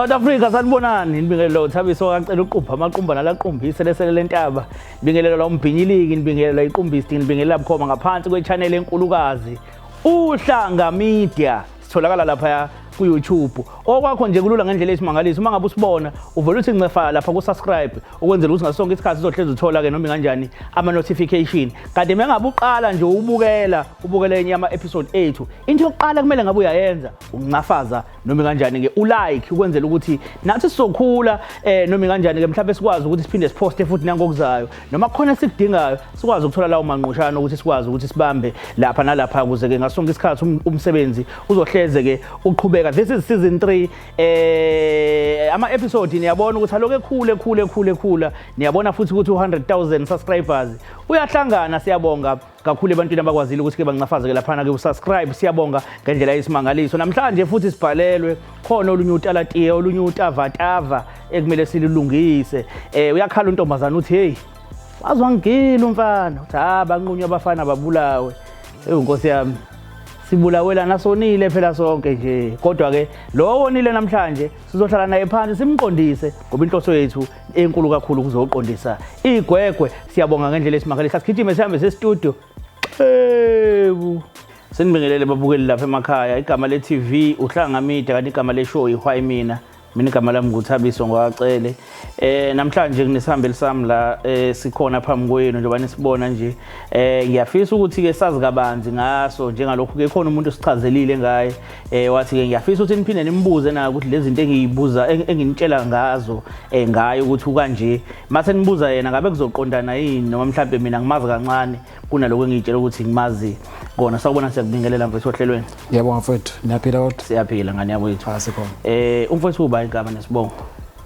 South Africa sanibonani nibingelelo Thabiso kacela uqubha amaqumba nalaqumbi lesele lentaba nibingelelo la umbhinyiliki nibingelela iqumbisi nibingelela bukhoma ngaphansi kwechannel enkulukazi uhlanga media sitholakala lapha ku YouTube okwakho nje kulula ngendlela esimangaliso uma ngabe usibona uvela uthi ncefa lapha ku subscribe ukwenzela ukuthi ngasonke isikhathi uzohlezi uthola ke noma kanjani ama notification kanti mengabe uqala nje ubukela enye ama episode ethu into yokuqala kumele ngabe uyayenza uncafaza noma kanjani ke ulike ukwenzela ukuthi nathi sizokhula noma kanjani ke mhlawumbe sikwazi ukuthi siphinde siposte futhi nangokuzayo noma khona sikudingayo sikwazi ukuthola lawo manqushana ukuthi sikwazi ukuthi sibambe lapha nalapha ukuze ke ngasonke isikhathi umsebenzi uzohleze ke uqhubeka. This is season 3 ama episode niyabona ukuthi aloke khula niyabona futhi ukuthi 100,000 subscribers uyahlangana siyabonga kakhulu ebantwini abakwazile ukuthi ke bancafaze ke lapha na ke usubscribe siyabonga ngendlela yesimangaliso namhlanje futhi sibhalelwe khona olunye utalatiye olunye utavatava ekumele silungise uyakhala untombazana uthi hey wazwangile umfana uthi banqunywa abafana babulawe Nkosi yami sibulawela nasonile phela sonke nje kodwa ke lo wonile namhlanje sizohlala naye phansi simqondise ngoba inhloso yethu enkulu kakhulu kuzoqondisa igwegwe siyabonga ngendlela esimangaliso sikhithime sihambe se-studio senibingelele babukeli lapha emakhaya igama le TV uhlanga media kanti igama le show ihwayi mina igama lami nguThabiso ngwacele namhlanje kunesihambeli sami la sikhona phambi kwenu njengoba nisibona nje ngiyafisa ukuthi ke sazi kabanzi ngaso njengalokho ke khona umuntu sichazelile ngaye wathi ke ngiyafisa ukuthi niphinde nimbuze na ukuthi lezi zinto engiyibuza enginitshela ngazo ngayo ukuthi ukanje mase nibuza yena ngabe kuzoqondana yini noma mhlawumbe mina ngimazi kancane kunaloko engitshela ukuthi ngimazi kona sawubona siyakubingelela mfethu ohlelweni. Yebo mfethu niyaphila kodwa siyaphila ngani yabo yethu asikhona umfethu uba igama nesibongo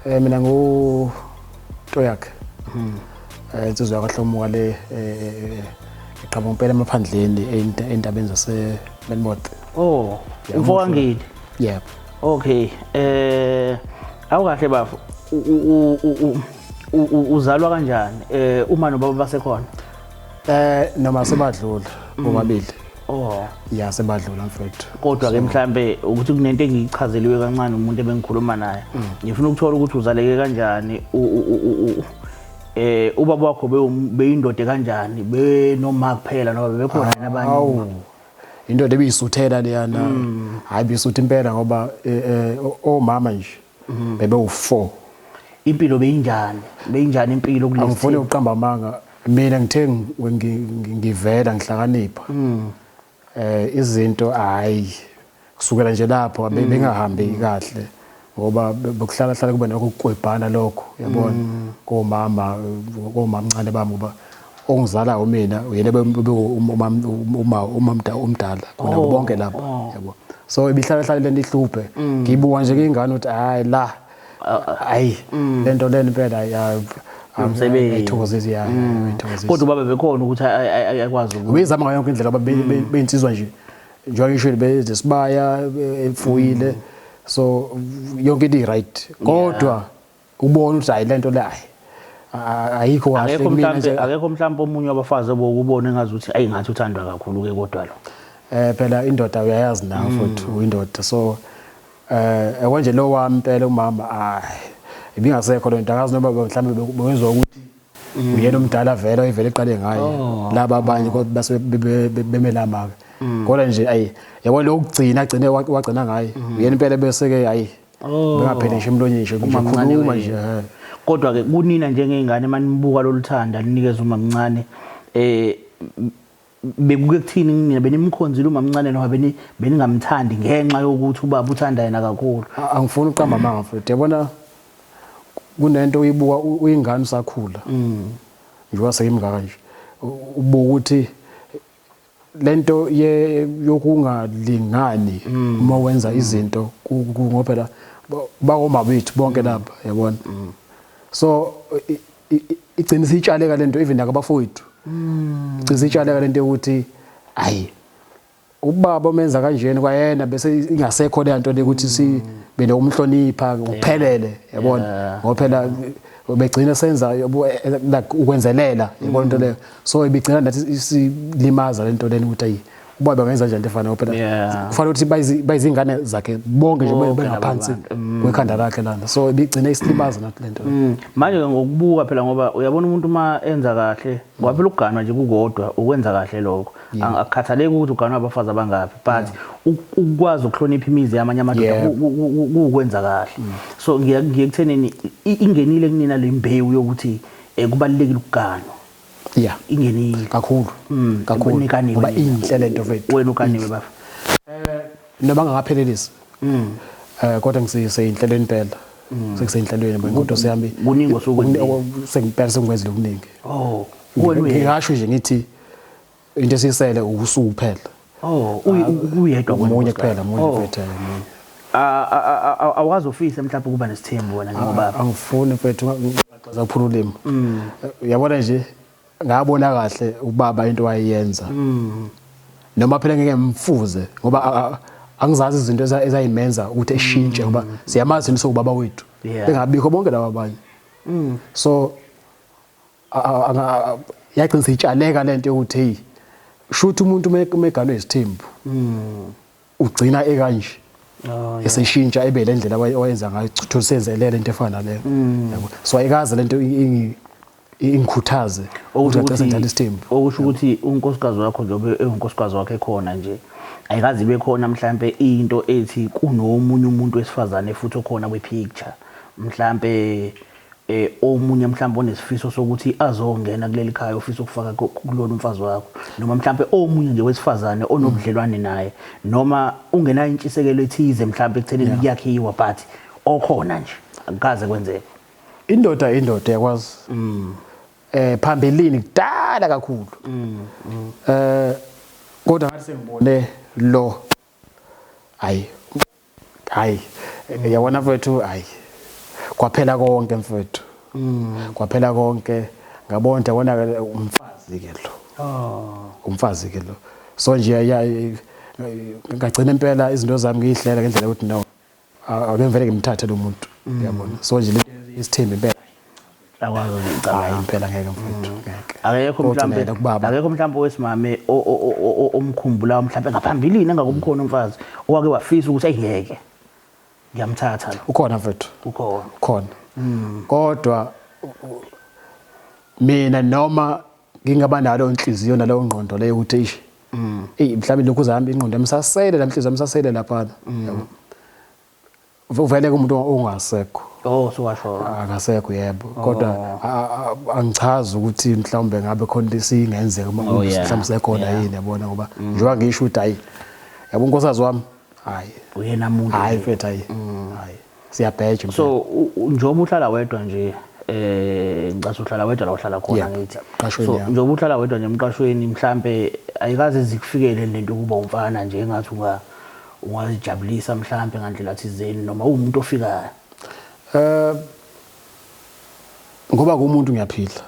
mina ngu Toyak insizwa yakahlomuka le iqhamuka impela emaphandleni endabeni zase Melmot. Oh umfowangini. Yep. Okay awukahle bafu uzalwa kanjani uma nobaba basekhona noma sebadlula bobabili. Oh ya sebadlula mfethu kodwa ke mhlambe ukuthi kunento engiyichazeliwe kancane umuntu ebengikhuluma naye ngifuna ukuthola ukuthi uzaleke kanjani ubaba wakho beyindoda kanjani benoma kuphela noma bebekhona nabanye indoda ebiyisuthela leyana hayi bisuthi impela ngoba omama nje bebe u4 impilo beyinjani impilo kulesi angifuni uqamba amanga mina ngithe ngivela ngihlakanipha izinto hayi kusukela nje lapho bengahambi kahle ngoba bokuhlala kube nokuqwebhana lokho yabona komama omncane bami ngoba ongizala mina uyena umdala khona bonke lapha yabo so ibihlala le ndihluphe ngibuka nje ingane ukuthi hayi la hayi lento leni impela ya umsebenzi ayithokozisi ya kodwa baba bekhona ukuthi ayakwazi ubezama ngayo yonke indlela beyinsizwa nje njengoba ngisho bezisibaya efuyile so yonke into right kodwa ubona ukuthi hayi lento le ayikho kahle mina nje akekho mhlawumbe omunye wabafazi obokubona engazuthi ayingathi uthandwa kakhulu ke kodwa lo phela indoda uyayazi nawe futhi uyindoda so konje lo wami impela umama ibingasekho lento akazi noma mhlawumbe bezwe ukuthi uyena umdala vele oyivele eqale ngayo laba abanye kodwa base bemelama kodwa nje yabo lokugcina agcine wagcina ngaye uyena impela bese ke bengapheli nje emlonyeni nje ukukhuluma nje kodwa ke kunina njengezingane manibuka loluthanda linikeza umamncane bekuke kuthini nina benimkhonzile umamncane noma beningamthandi ngenxa yokuthi ubaba uthanda yena kakhulu angifuni uqamba amanga mfethu yabona kunento uyibuka uyingane usakhula njengoba seyimngaka nje ubuka ukuthi lento yokungalingani uma wenza izinto ngophela bakoma bethu bonke lapha yabona so igcina sitshale kalento even nakabafowethu igcina sitshale kalento ukuthi hayi ubaba omenza kanjeni kwayena bese ingasekho le nto ukuthi sibe nomhlonipha uphelele yabona ngophela begcina senza ukwenzelela yabona into leyo so ibigcina nathi isilimaza lento leni ukuthi ubaba bengenza nje into efanayo phela Yeah. kufanele ukuthi bayizingane zakhe bonke nje Bonke bengaphansi labantu. kwekhanda lakhe lana so bigcine isilimaza nathi lento Manje ngokubuka phela ngoba uyabona umuntu uma enza kahle ngoba phela ukuganwa nje kukodwa ukwenza kahle lokho akukhathaleki ukuthi uganwa abafazi abangaphi but ukwazi ukuhlonipha imizi yamanye amadoda ukwenza kahle so ngiyekuthenini ingenile kunina le mbewu yokuthi kubalekile ukuganwa yeah ingenile kakhulu ngoba inhle lento mfethu wena ukaniwe bafa noma ngakaphelelisi kodwa ngiseyinhlelweni impela sekuseyinhlelweni kodwa siyami kuningi osukwenzile sengiphela sengikwenzile okuningi wena ngingasho nje ngithi into esisele usuku kuphela uyedwa umunye kuphela umunye mfethu awazi ofisa mhlawumbe kuba nesithembu wena njengobaba angifuni mfethu ngaxaza kuphula ulimi uyabona nje ngabona kahle ubaba into wayenza noma phela ngeke ngimfuze ngoba angizazi izinto ezayimenza ukuthi eshintshe ngoba siyamazi into sobaba wethu bengabikho bonke laba abanye so yaqinisa itshaleka lento ukuthi hey shothi umuntu meganwe isithembu ugcina ekanje eseshintsha ebe le ndlela wayenza ngayo uthosezelele into efana leyo yabo so ayikaze lento ingikhuthaze ukuthi acela isithembu okusho ukuthi unkosikazi wakho njengoba unkosikazi wakhe ekhona nje ayikazi ibe khona mhlambe into ethi kunomunye umuntu wesifazane futhi okhona kwe-picture mhlambe omunye mhlambe onesifiso sokuthi azongena kuleli khaya ofisa ukufaka kulona umfazi wakho noma mhlambe omunye nje wesifazane onobudlelwane naye noma ungena intshisekelo ethize mhlambe ekuthenini kuyakhiwa but okhona nje akukaze kwenzeke indoda yakwazi phambilini kudala kakhulu kodwa ngathi sengibone lo hayi yabona mfethu hayi kwaphela konke mfethu kwaphela konke ngabona yabona umfazi ke lo umfazi ke lo so nje ngagcina impela izinto zami ngihlela ngendlela ukuthi no akuvele ngimthathe lo muntu yabona so nje lento isithembu impela akwazi ngicabanga impela ngeke mfethu ngeke akekho mhlambe wesimame omkhumbula mhlambe ngaphambilini engakumkhona umfazi owake wafisa ukuthi ayingeke ngiyamthatha lo ukhona mfethu ukhona kodwa mina noma ngingaba nalo inhliziyo nalo ngqondo leyo ukuthi ishi mhlawumbe lokhu zami ingqondo emsasele lamhliziyo emsasele lapha uvele kumuntu ongasekho so washo akasekho yebo kodwa angichazi ukuthi mhlawumbe ngabe khona lesingenzeka uma mhlawumbe sekhona yini yabona ngoba njengoba ngisho ukuthi hayi yabo unkosazi wami hayi uyena muntu hayi mfethu hayi siyabheja so njengoba uhlala wedwa nje ngicase uhlala wedwa la uhlala khona ngithi so njengoba uhlala wedwa nje emqashweni mhlambe ayikaze zikufikele lento kuba umfana nje engathi ungazijabulisa mhlambe ngandlela thizeni noma umuntu ofikayo ngoba kumuntu ngiyaphila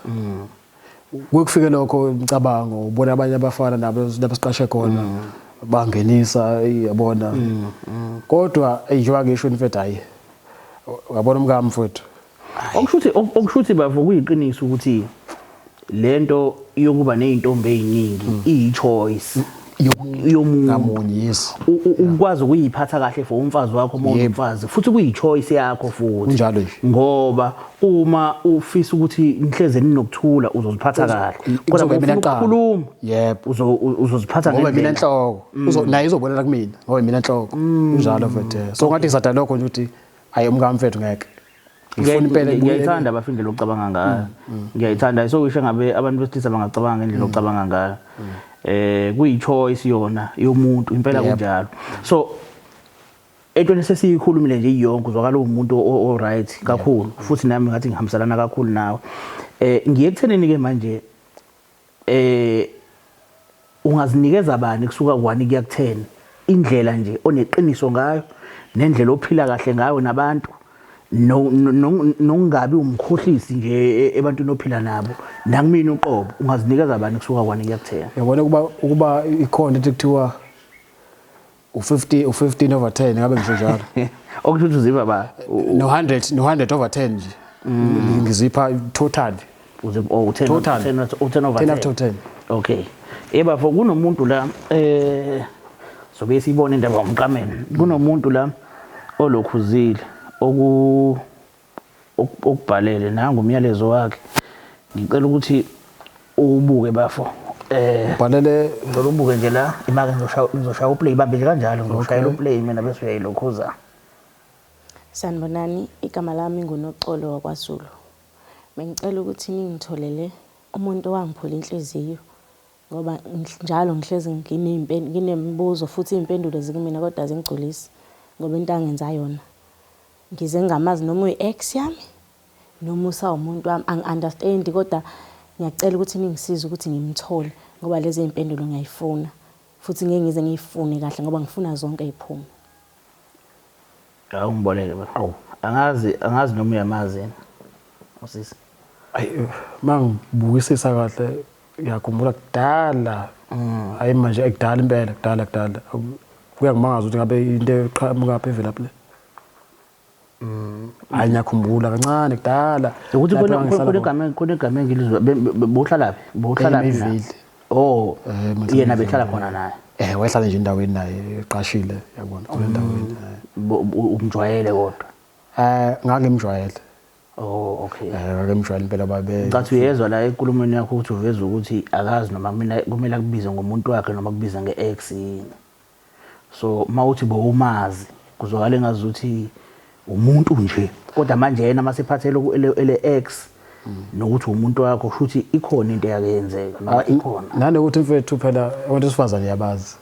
kufike lokho imicabango ubona abanye abafana nabo lapho khona bangenisa yabona kodwa njengoba ngisho mfethu hayi uyabona umkami mfethu okushuthi bavo kuyiqiniso ukuthi lento yokuba nezintombi eziningi iyi-choice yomuntu yes ukwazi ukuyiphatha kahle for umfazi wakho uma umfazi futhi kuyi-choice yakho futhi njalo nje ngoba uma ufisa ukuthi nihleze ninokuthula uzoziphatha kahle kodwa mina ukukhuluma yebo uzoziphatha ngoba mina enhloko naye izobonela kumina ngoba mina enhloko njalo mfethu so ngathi ngisada lokho nje ukuthi hayi umkami mfethu ngeke ngifuna impela ngiyayithanda abafindele ukucabanga ngayo ngiyayithanda so ngisho ngabe abantu besilisa bangacabanga ngendlela ocabanga ngayo kuyi-choice yona yomuntu impela kunjalo so entweni sesiyikhulumile nje iyonke uzwakala umuntu right kakhulu futhi nami ngathi ngihambiselana kakhulu nawe ngiyekuthenini ke manje ungazinikeza bani kusuka ku1 kuya ku10 indlela nje oneqiniso ngayo nendlela ophila kahle ngayo nabantu nongabi umkhohlisi nje ebantwini ophila nabo nakumina uqobo ungazinikeza bani kusuka ku1 kuya ku10 yabona ukuba ikhona into ekuthiwa u15 over 10 ngabe ngisho njalo okusho ukuthi uzipha ba no 100 over 10 nje ngizipha total uze 10 over 10 10 out of 10 okay Bafo kunomuntu la sobe sibona indaba ngomqamelo. Kunomuntu la olokhuzile okubhalele nanga umyalezo wakhe. Ngicela ukuthi ubuke bafo. Ubhalele Ngicela ubuke nje la imake ngizoshaya uplay ibambe nje kanjalo ngizoshaya uplay mina bese uyayilokhuza. Sanibonani, igama lami nguNoxolo wakwaZulu. Bengicela ukuthi ningitholele umuntu owangiphula inhliziyo ngoba njalo ngihlezi nginemibuzo futhi impendulo zikumina kodwa zingigculisi ngoba into angenza yona. Ngize ngamazi noma uyi-ex yami noma usawumuntu wami angi-understand kodwa ngiyacela ukuthi ningisize ukuthi ngimthole ngoba lezi impendulo ngiyayifuna futhi ngeke ngize ngiyifune kahle ngoba ngifuna zonke iziphumo. Ngiboneke bafo. Angazi noma uyamazi yena. Usisi. mangibukisisa kahle ngiyakhumbula kudala hayi manje ekudala impela kudala kuya ngimangaza ukuthi ngabe into eqhamuka lapha evelaphi le hayi ngiyakhumbula kancane kudala ukuthi khona igama engilizwa bohlala Mayville. Oh yena behlala khona naye wayehlala nje endaweni naye eqashile yabona kule ndaweni umjwayele kodwa ngangimjwayele. Oh okay. Ngakemjwayele impela babe. Ngathi uyezwa la enkulumweni yakho ukuthi uveza ukuthi akazi noma mina kumele akubize ngomuntu wakhe noma kubiza ngeex yini. So mawuthi bowumazi kuzwakala ngazuthi umuntu nje kodwa manje yena masephathele ele ex nokuthi umuntu wakho futhi ikhona into yakenzeka noma ikhona. Nanokuthi mfethu phela abantu besifazane yabazi.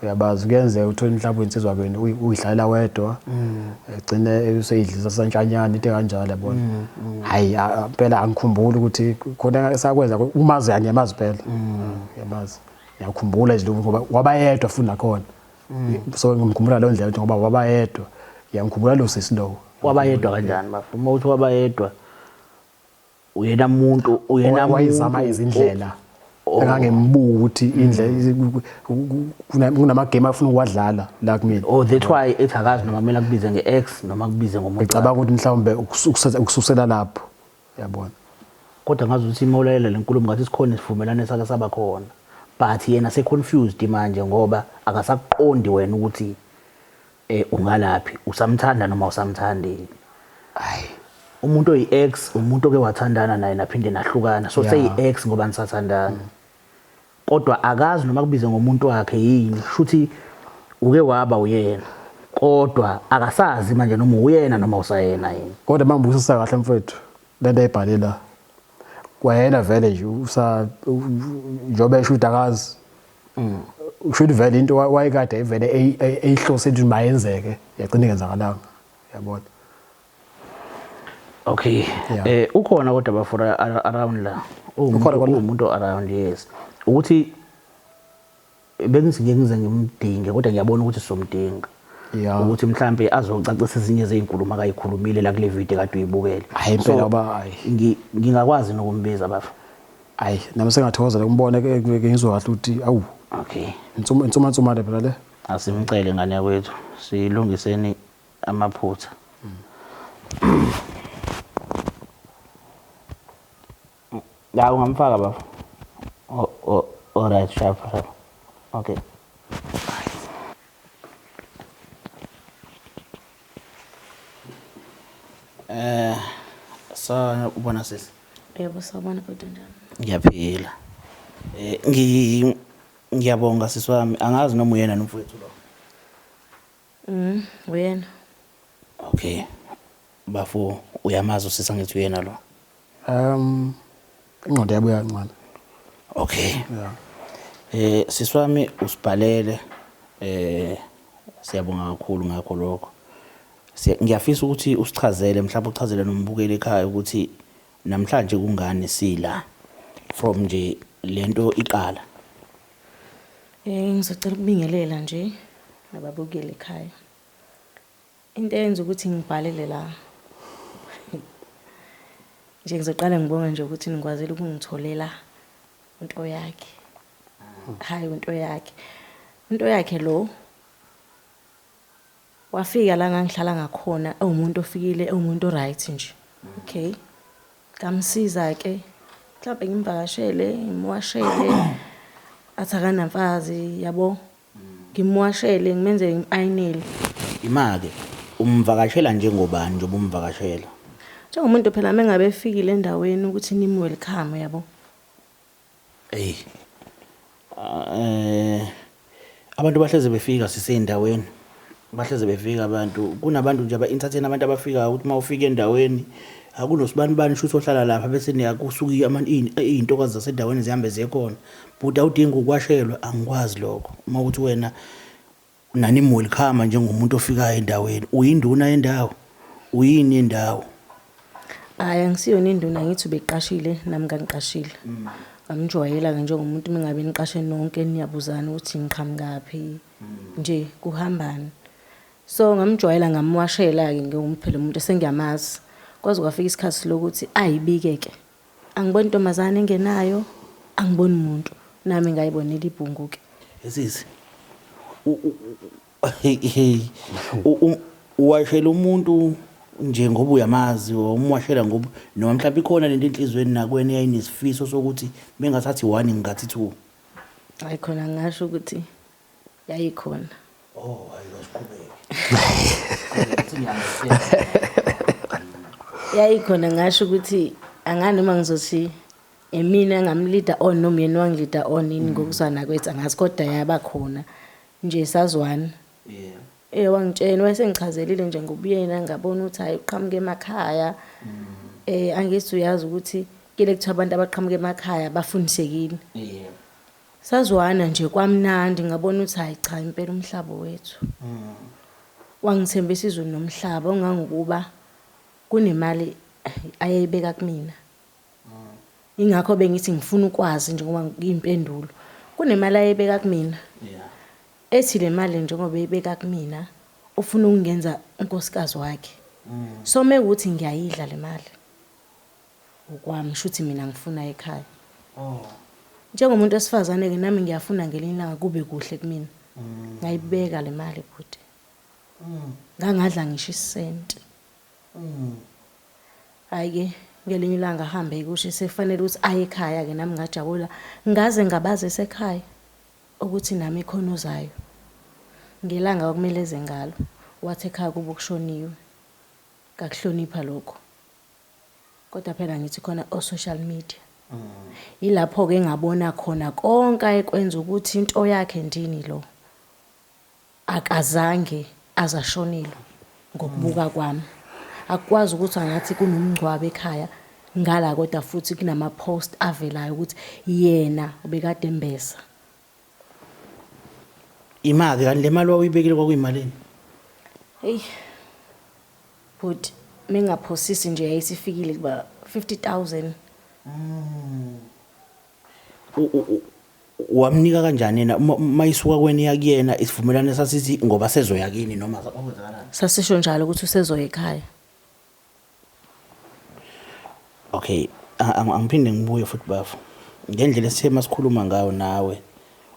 Uyabazi kuyenzeka uthola inhlabo insizwa kwenu uyidlala wedwa egcine useyidlisa santshanyana into kanjalo yabona. Hayi phela angikhumbuli ukuthi khona esakwenza umazi yanyamazi phela. Yamazi ngiyakhumbula nje ngoba wabayedwa futhi nakhona. So ngimkhumbula leyo ndlela ngoba wabayedwa. Ngiyamkhumbula lo sisi lo. Wabayedwa kanjani bafo? Uma uthi wabayedwa uyena umuntu wayizama izindlela engangembuka ukuthi indlela kunamagame afuna ukwadlala la kumina. Oh that's why ethi akazi noma kumele akubize ngeex noma kubize ngomuntu. Ngicabanga ukuthi mhlawumbe ukususela lapho yabona. Kodwa ngazi ukuthi imolalela lenkulumo ngathi sikhona isivumelane sake saba khona. But yena se confused manje ngoba akasakuqondi wena ukuthi ungalaphi usamthanda noma usamthandi. Hayi umuntu oyi-ex umuntu oke wathandana naye naphinde nahlukana so seyi-ex ngoba nisathandana kodwa akazi noma kubize ngomuntu wakhe yini futhi uke waba uyena kodwa akasazi manje noma uyena noma usayena yini. Kodwa mangibusisa kahle mfethu lento ayibhalela kwayena vele nje njobe esho ukuthi akazi ushuthi vele into wayekade evele eyihlose ukuthi mayenzeke yagcina kenzakalanga yabona. Okay. Ukhona kodwa bafora around la. Umuntu around yes. Ukuthi bengithi ngize ngimdinge kodwa ngiyabona ukuthi somdinga. Ukuthi mhlambe azocacisa ezinye zezinkulumo akayikhulumile la kule video kade uyibukele. Hayi impela ba hayi. Ngingakwazi nokumbiza bafo. Hayi nami sengathokozela ukumbona ngizwa kahle ukuthi awu. Okay. Insuma phela le. Asimcele ngane yakwethu silungiseni amaphutha. La ungamfaka bafo. Alright sharp. Okay. Sa ubona sisi. Yebo sawubona kodwa njani? Ngiyaphila. Ngiyabonga sisi wami angazi noma uyena nomfowethu lo. Uyena. Okay. Bafo uyamazi usisa ngithi uyena lo. Ingqondo yabo yancane. Okay. Yeah. Sisi wami usibhalele siyabonga kakhulu ngakho lokho. Ngiyafisa ukuthi usichazele mhlawumbe uchazele nombukeli ekhaya ukuthi namhlanje kungani sila from nje lento iqala. Ngizocela ukubingelela nje nababukeli ekhaya. Into eyenza ukuthi ngibhalele la nje ngizoqala ngibonga nje ukuthi nikwazile ukungitholela into yakhe. Hayi into yakhe. Into yakhe lo wafika la ngangihlala ngakhona umuntu ofikile umuntu right nje. Okay. Ngamsiza ke. Mhlawumbe ngimvakashele, ngimwashele. athi akanamfazi yabo ngimwashele ngimenze ngimayinele. Imake umvakashela njengobani njengoba umvakashela? Njengomuntu phela mengabe efikile endaweni ukuthi nimi welcome yabo. Abantu bahleze befika sisendaweni. Bahleze befika abantu. Kunabantu nje aba-entertain abantu abafika ukuthi mawufika endaweni akunosibani shuthi ohlala lapha bese niyakusuka izintokazi zasendaweni zihambe ziyekhona. But awudingi ukwashelwa angikwazi lokho. Mawuthi wena nani welcome njengomuntu ofikayo endaweni. Uyinduna yendawo. Uyini yendawo. Hayi angisiyona induna ngithi ubeqashile nami nganiqashile. Ngamjwayela ke njengomuntu mengabe niqashe nonke niyabuzana ukuthi ngiqhamukaphi nje kuhambana. So ngamjwayela ngamwashela ke ngumphela umuntu esengiyamazi. Kwaze kwafika isikhathi lokuthi ayibikeke. Angiboni intombazane engenayo, angiboni umuntu. Nami ngayibonela ibhungu ke. Yesisi. Uwashela umuntu nje ngoba uyamazi umwashela ngoba noma mhlawumbe ikhona lento enhlizweni nakweni yayinesifiso sokuthi bengathathi 1 ngingathi 2. Hayi khona ngasho ukuthi yayikhona. Ayosiqhubeka. Yayikhona ngasho ukuthi angani noma ngizothi emina ngamleader on noma yena wangleader on ini ngokuzwana kwethu angazi kodwa yaba khona nje sazwana. Wangitshela wayengichazelile nje ngobuyena ngabona ukuthi hayi uqhamuke emakhaya. Angithi uyazi ukuthi kile kuthiwa abantu abaqhamuke emakhaya bafundisekile. Sazwana nje kwamnandi ngabona ukuthi hayi cha impela umhlaba wethu. Wangithembisa izwe nomhlaba ongangokuba kunemali ayayibeka kumina. Ingakho bengithi ngifuna ukwazi nje ngoba ngiyimpendulo. Kunemali ayayibeka kumina. Ethi le mali njengoba eyibeka kumina ufuna ukungenza unkosikazi wakhe. So mekuthi ngiyayidla le mali. Ukwami shuthi mina ngifuna ekhaya. Njengomuntu esifazane ke nami ngiyafuna ngelinye ilanga kube kuhle kumina. Ngayibeka le mali futhi. Ngangadla ngisho isenti. Ayike ngelinye ilanga ahambe ikusho sefanele ukuthi aye ekhaya ke nami ngajabula ngaze ngabaze esekhaya ukuthi nami ikhono zayo. Ngelanga okumeleze ngalo wathi ekhaya kuba ukushoniwe. Kakuhlonipha lokho. Kodwa phela ngithi khona o social media. Ilapho ke ngabona khona konke ayekwenza ukuthi into yakhe ndini lo akazange azashonile ngokubuka kwami. Akwazi ukuthi angathi kunomngcwabo ekhaya ngala kodwa futhi kunama post avelayo ukuthi yena ubekade embesa. Imali kanti le mali wawuyibekile kwakuyimalini? Hey. But mengaphosisi nje yayisifikile kuba 50,000. Wamnika kanjani yena mayisuka kweni yakuyena isivumelane sasithi ngoba sezoya kini noma okwenzakalani? Sasisho njalo ukuthi usezoya ekhaya. Okay, angiphinde ngibuye futhi bafu. Ngendlela esithe masikhuluma ngayo nawe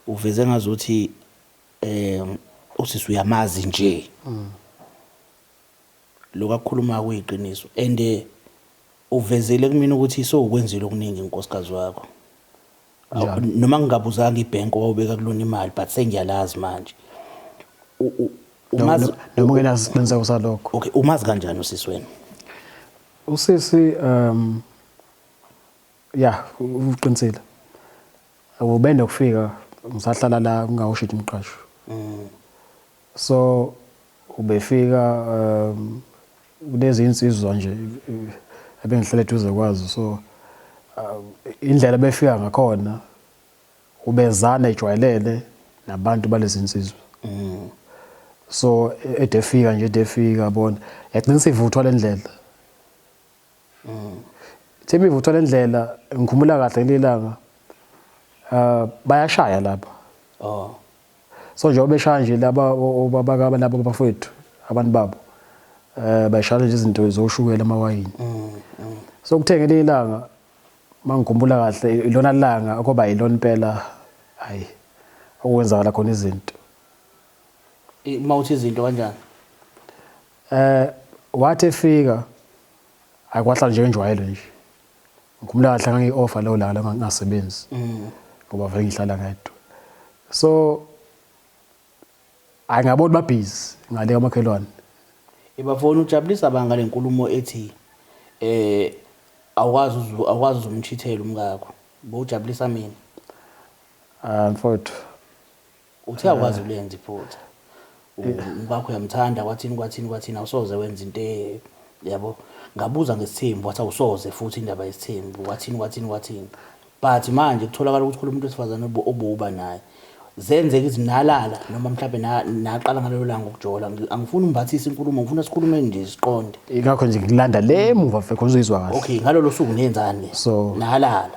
uveze ngazuthi usisi uyamazi nje. Lokakhuluma kuyiqiniso and uvezele kumina ukuthi sokwenzile okuningi inkosikazi wakho. Noma ngingabuzanga ibank wawubeka kulona imali but sengiyalazi manje. Umazi noma ungenasiqiniseko salokho. Okay, umazi kanjani usisi wena? Usisi uqinisile. Awubende ukufika ngisahlala la ngawushithi umqasho. So ubefika kulezi insizwa nje ebengihlala eduze kwazo so indlela befika ngakhona ubezana ejwayelele nabantu balezi insizwa. So edefika bona yaqinisa ivuthwa lendlela. Themi ivuthwa lendlela ngikhumula kahle ngelilanga bayashaya lapha. So nje obeshaya nje laba obabaka laba bafowethu abantu babo bayashaya nje izinto zoshukela amawayini. So kuthengele ilanga mangikhumbula kahle ilona langa akuba yilona impela hayi okwenzakala khona izinto. Mawuthi izinto kanjani? Wathi efika akwahla nje enjwayelo nje. Ngikhumula kahle ngangi-offer lo la ngingasebenzi. Ngoba vele ngihlala ngedwa. So angabona babhizi ngale kamakhelwane. Ibafona ujabulisa banga lenkulumo ethi awukwazi uzumchithela umkakho. Bowujabulisa mina. Mfowethu. Uthi akwazi ulenza iphutha. Umkakho uyamthanda kwathini awusoze wenza into yabo. Ngabuza ngesithembu wathi awusoze futhi indaba yesithembu kwathini. But manje kutholakala ukuthi khona umuntu wesifazane obuba naye. Zenzeke izinalala noma mhlawumbe naqala ngalelo langa ukujola. Angifuni umbathise inkulumo, ngifuna sikhulume nje siqonde. Ingakho nje ngilanda le muva fekho uzizwa kahle. Okay, ngalolo suku nenzani ke? So nalala.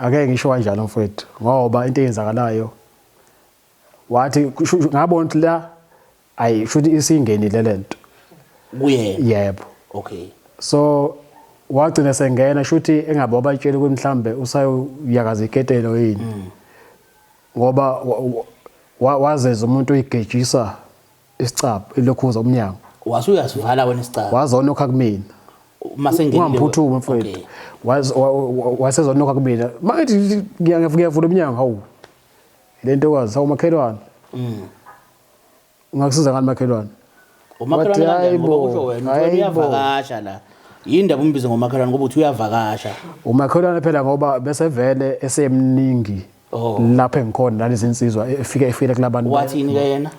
Ake ngisho kanjalo mfowethu ngoba into eyenzakalayo wathi ngabona ukuthi la ayishuthi isingenile lento kuyena. Yebo. Okay. So wagcina sengena shuthi engabe wabatshela ukuthi mhlambe usayuyakaza iketelo yini. Ngoba wazeza umuntu oyigejisa isicapha elokhuza umnyango. Wasuyasivala wena isicapha. Wazonokha kumina. Masengenile. Ungaphuthuma mfowethu. Wasezonokha kumina. Manje ngiyavula umnyango hawu. Lento kwazi awumakhelwane. Ungakusiza ngani makhelwane? Umakhelwane kanjani ngoba usho wena uyavakasha la. Yindaba umbize ngomakhelwane ngoba uthi uyavakasha. Umakhelwane phela ngoba bese vele esemningi. Lapha engikhona nalezi insizwa efike kulabantu. Wathini ke yena?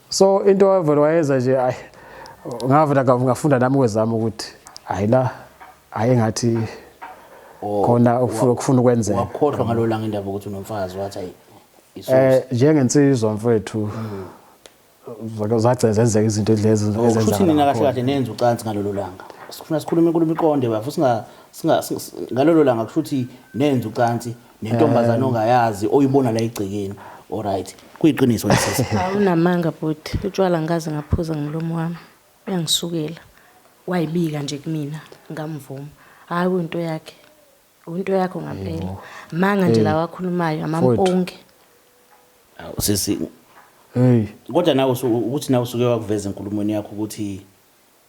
So into wavela wayenza nje ayi ngavela ngafunda nami kwezami ukuthi hayi la ngathi khona ukufuna ukwenzeka. Wakhohlwa ngalolu langa indaba ukuthi unomfazi wathi ayi njengensizwa mfowethu zagcezenzeka izinto lezi ezenza. Futhi nina kahle nenza ucansi ngalolu langa. Sifuna sikhulume inkulumo iqonde bafu ngalolu langa kushuthi nenza ucansi nentombazana ongayazi oyibona la egcekeni. Alright. Kuyiqiniso lesisi. Awunamanga bhuti. Utshwala ngaze ngaphuza ngomlomo wami. Uyangisukela. Wayibika nje kumina ngamvuma. Hayi into yakhe. Into yakho ngampela. Manga nje la wakhulumayo amamponke. Awu sisi. Hey. Kodwa nawe ukuthi nawe usuke wakuveza enkulumweni yakho ukuthi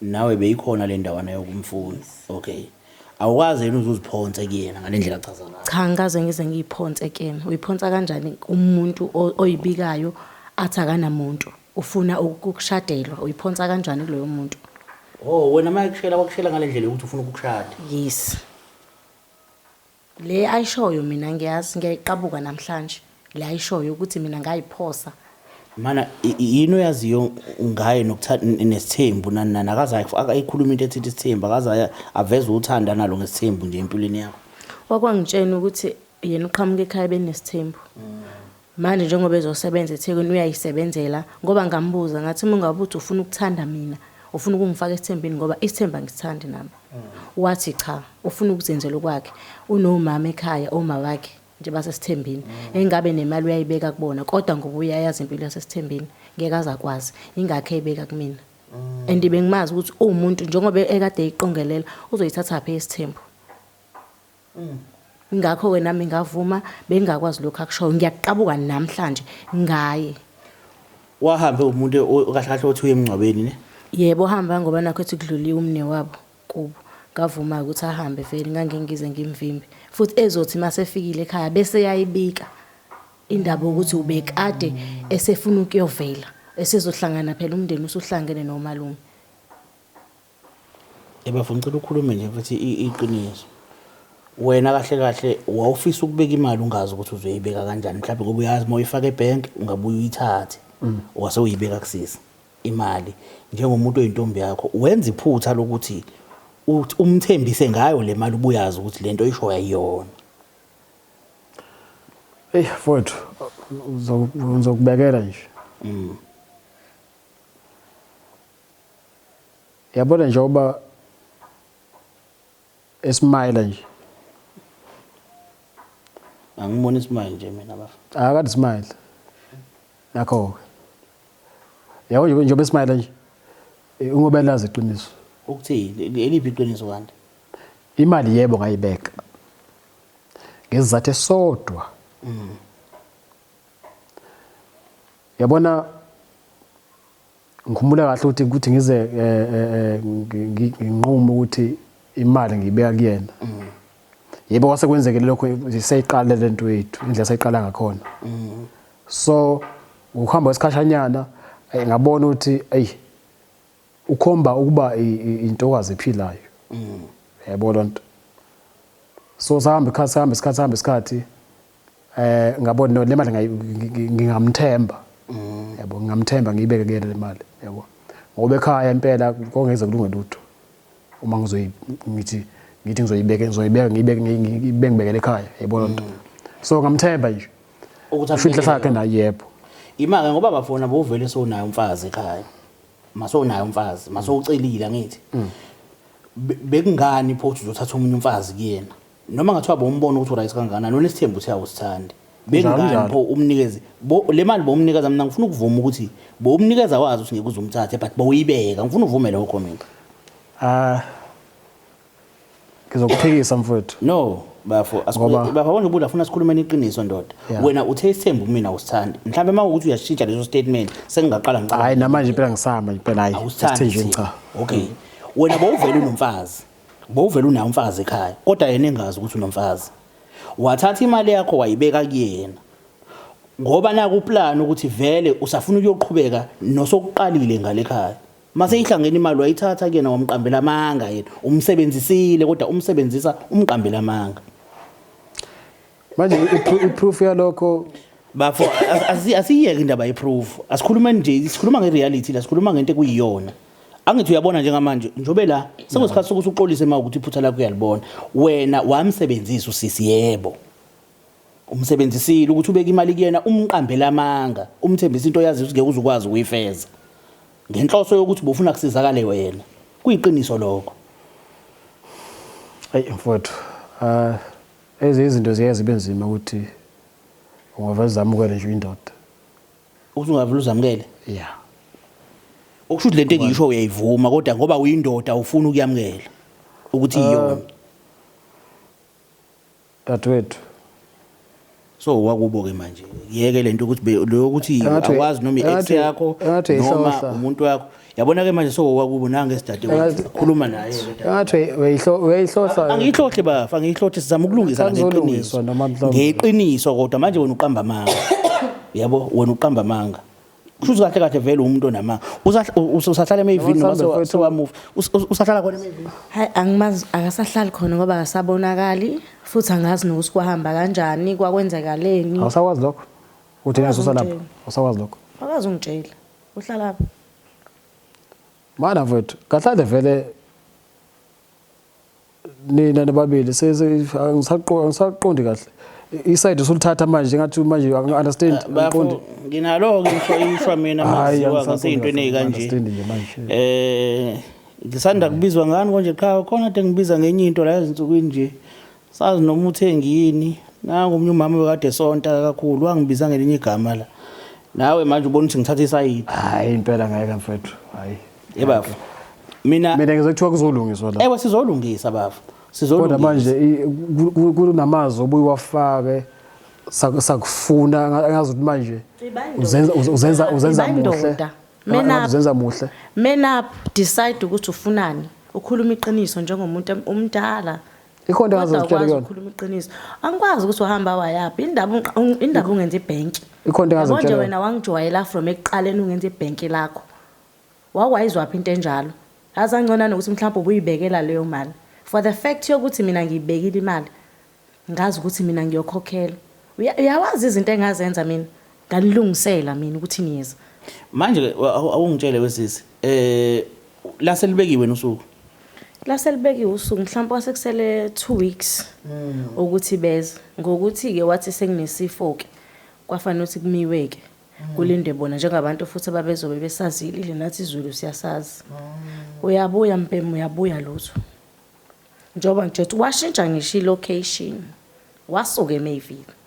nawe beyikhona le ndawana yokumfuna. Okay. Awukwazi yena uzuziphonsa kuyena ngalendlela achaza ngayo. Cha ngaze ngize ngiyiphonse kena. Uyiphonsa kanjani umuntu oyibikayo athi akanamuntu ufuna ukushadelwa uyiphonsa kanjani kuloyo muntu? Oh wena wakushela ngalendlela ukuthi ufuna ukukushada. Yes. Le ayishoyo mina ngiyazi ngiyayiqabuka namhlanje. Le ayishoyo ukuthi mina ngayiphosa. Mana yini yaziyo ngaye nokuthatha nesithembu nana akaza ayikhuluma into ethi isithembu akaza aveza uthanda nalo ngesithembu nje empilweni yakho. Wakwangitshena ukuthi yena uqhamuka ekhaya benesithembu. Manje njengoba ezosebenza eThekwini uyayisebenzela ngoba ngambuza ngathi mungabe uthi ufuna ukuthanda mina ufuna ukungifaka esithembeni ngoba isithemba ngisithandi nami. Wathi cha ufuna ukuzenzela okwakhe unomama ekhaya oma wakhe nje basesithembeni engabe nemali uyayibeka kubona kodwa ngoba uyayazi impilo yasesithembeni ngeke azakwazi ingakho eyibeka kumina. Andibe ngimazi ukuthi umuntu njengoba ekade eyiqongelela uzoyithatha phe isithembu. Ingakho wena nami ngavuma bengakwazi lokho akushoyo ngiyaqabuka namhlanje ngaye. Wahambe umuntu kahle kahle othi uye emngcwabeni ne? Yebo hamba ngoba nakho ethi kudluliwe umne wabo kubo. Ngavuma ukuthi ahambe vele ngangengize ngimvimbi. Futhi ezothi masefikile ekhaya bese yayibika indaba ukuthi ubekade esefuna ukuyovela esezohlangana phela umndeni usuhlangene nomalume. Ebafuna ucela ukukhuluma nje futhi iqiniso. Wena kahle wawufisa ukubeka imali ungazi ukuthi uzoyibeka kanjani mhlawumbe ngoba uyazi mawuyifaka ebank ungabuye uyithathe. Wase uyibeka kusisa imali njengomuntu oyintombi yakho wenza iphutha lokuthi umthembise ngayo le mali ubuyazi ukuthi lento isho yayiyona. Mfowethu uzokubekela nje. Yabona njengoba esmile nje. Angibona ismile nje mina bafa. Akade smile. Yakho. Yabo njengoba esmile nje. Ungobelazi iqiniso. Ukuthini eliphi iqiniso kanti? Imali yebo ngayibeka. Ngesizathu esodwa. Yabona ngikhumbula kahle ukuthi ngize nginqume ukuthi imali ngiyibeka kuyena. Yebo kwase kwenzekile lokho siseyiqala lento yethu indlela sayiqala ngakhona. so ukuhamba isikhashanyana ngabona ukuthi ukhomba ukuba intokazi ephilayo yabo lonto so sahamba isikhathi ngabona no le mali ngingamthemba yabo ngingamthemba ngiyibeke kuyena le mali yabo ngoba ekhaya impela kongeze kulunge lutho uma ngithi ngibekele ekhaya yabo lonto so ngamthemba nje ukuthi afihla sakhe na yebo imake ngoba bafona bovele sonayo umfazi ekhaya masonayo umfazi masowucelile angithi bekungani phothi uzothatha umunye umfazi kuyena noma ngathiwa bombona ukuthi urayisi kangakanani nonesithembu ukuthi awusithandi bekungani pho umnikeze le mali bomnikeza mina ngifuna ukuvuma ukuthi bomnikeza wazi ukuthi ngeke uzumthathe but bowuyibeka ngifuna uvume lokho mina ngizokuphikisa mfowethu no bafo bafona ubuda afuna sikhulumeni iqiniso ndoda wena uthe isithembu mina usithandi mhlambe mawukuthi uyashintsha leso statement sengingaqala ngicela hayi namanje phela ngisama phela hayi usithandi cha okay wena bowuvela unomfazi bowuvela unayo umfazi ekhaya kodwa yena engazi ukuthi unomfazi wathatha imali yakho wayibeka kuyena ngoba naku uplan ukuthi vele usafuna ukuyoqhubeka nosokuqalile ngale ekhaya mase ihlangene imali wayithatha kuyena wamqambela amanga yena umsebenzisile kodwa umsebenzisa umqambela amanga manje iproof yalokho bafo asiyeke indaba yeproof asikhuluma nje sikhuluma ngereality la sikhuluma ngento ekuyiyona angithi uyabona njengamanje njobe la sekusikhathi sokuthi uqolise uma ukuthi iphutha lakho uyalibona wena wamsebenzisa usisi yebo umsebenzisile ukuthi ubeke imali kuyena umqambela amanga umthembisa into yazi ukuthi ngeke uzukwazi ukuyifeza ngenhloso yokuthi bofuna kusizakale wena kuyiqiniso lokho hayi mfowethu izinto ziyazibe nzima ukuthi ungaveza amukele nje indoda ukuthi ungavela uzamukele yeah okusho lento engiyisho uyayivuma kodwa ngoba uyindoda ufuna ukuyamukela ukuthi iyona dadwethu so wakubo ke manje yeke lento ukuthi lokuthi akwazi noma i-ex yakho noma umuntu wakho yabona ke manje so wakubo nanga esidade ukukhuluma naye ngathi uyayihlohla angiyihlohle bafa angiyihlohle sizama ukulungisa ngeqiniso ngeqiniso kodwa manje wena uqamba amanga yabo wena uqamba amanga kusho kahle kahle vele umuntu onamanga usahlala emayivini noma sewamove usahlala khona emayivini hayi angimazi akasahlali khona ngoba akasabonakali futhi angazi nokuthi kwahamba kanjani kwakwenzakaleni awusawazi lokho uthi naso lapha awusawazi lokho akazi ungitshela uhlala lapha mana mfowethu kahlale vele nina nababili ngisaqondi kahle iside usulithatha manje ngathi manje understand bafo nginalo ke ishwa mina maziwa ngaseyintweni ezikanje ngisanda kubizwa ngani konje cha khona ade ngibiza ngenye into la izinsukwini nje sazi noma uthengi yini nangu umnye umama bekade sonta kakhulu wangibiza ngelinye igama la nawe manje ubona ukuthi ngithatha iside hayi impela ngeke mfethu hayi yebafo mina ngizokuthiwa kuzolungiswa la ewe sizolungisa bafo sizolungisa kodwa manje kunamazi obuyiwafake sakufuna ngazi ukuthi manje uzenza muhle mina decide ukuthi ufunani ukhuluma iqiniso njengomuntu omdala ikhona engazitshela kuyona ukhuluma iqiniso angikwazi ukuthi uhamba wayaphi indaba ungenza ibank ikhona engazitshela konje wena wangijwayela from eqaleni ungenza ibank lakho wakwayizwaphi into enjalo azangcona nokuthi mhlawumbe ubuyibekela leyo mali for the fact yokuthi mina ngiyibekile imali ngazi ukuthi mina ngiyokhokhela uyawazi izinto engazenza mina ngalilungisela mina ukuthi niyeza manje awungitshele wesisi la selibekiwe nosuku la selibekiwe usuku mhlawumbe wasekusele 2 weeks ukuthi beze ngokuthi ke wathi senginesifo ke kwafanele ukuthi kumiweke kulinde bona njengabantu futhi ababezobe besazile nathi izulu siyasazi uyabuya mpemu uyabuya lutho njoba nje washintsha ngisho location wasuka eMayville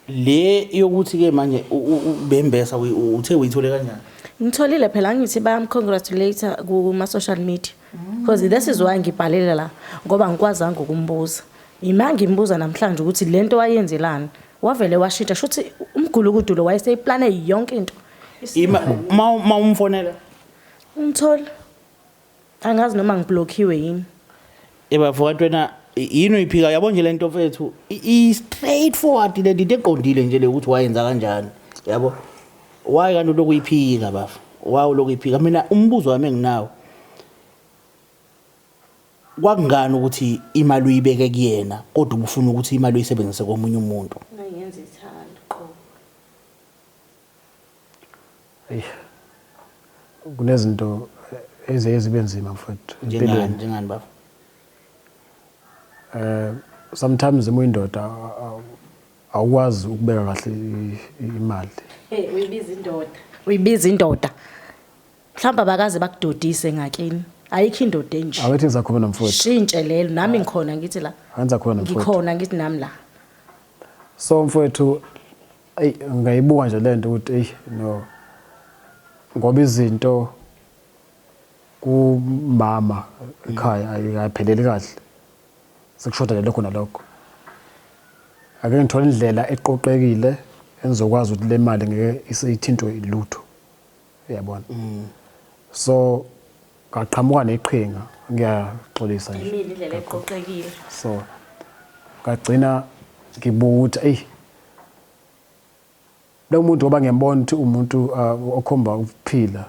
le yokuthi ke manje ubembesa uthe uyithole kanjani ngitholile phela ngithi bayamcongratulate kuma social media because this is why ngibhalele la ngoba ngikwazanga ukumbuza imanga imbuza namhlanje ukuthi lento wayenzelana wavele washintsha shothi umgulukudulo wayeseyiplane yonke into ma umfonela umthola angazi noma ngiblockiwe yini ebafowethu wena yini uyiphika yabo nje lento mfethu i straight forward le into eqondile nje le ukuthi wayenza kanjani yabo why kanti lokuyiphika bafu wawu lokuyiphika mina umbuzo wami enginawo kwakungani ukuthi imali uyibeke kuyena kodwa ubufuna ukuthi imali uyisebenzise komunye umuntu Ngiyenza ithando qo. Kunezinto ezibe nzima mfowethu njengani bafu sometimes imuyindoda awukwazi ukubeka kahle imali. Uyibiza indoda. Mhlawumbe abakaze bakudodise ngakini. Ayikho indoda enje. Awuthi ngizakhuluma nomfowethu. Shintshe lelo nami ngikhona ngithi la. Anza khona nomfowethu. Ngikhona ngithi nami la. So mfowethu ngayibuka nje lento ukuthi no ngoba izinto kumama ekhaya ayipheleli kahle. Sekushoda lokho nalokho. Ake ngithola indlela eqoqekile enizokwazi ukuthi le mali ngeke isithintwe ilutho. Uyabona? So ngaqhamuka neqhinga ngiyaxolisa nje. Imini indlela eqoqekile. So ngagcina ngibuka ukuthi lo muntu ngoba ngiyambona ukuthi umuntu okhomba ukuphila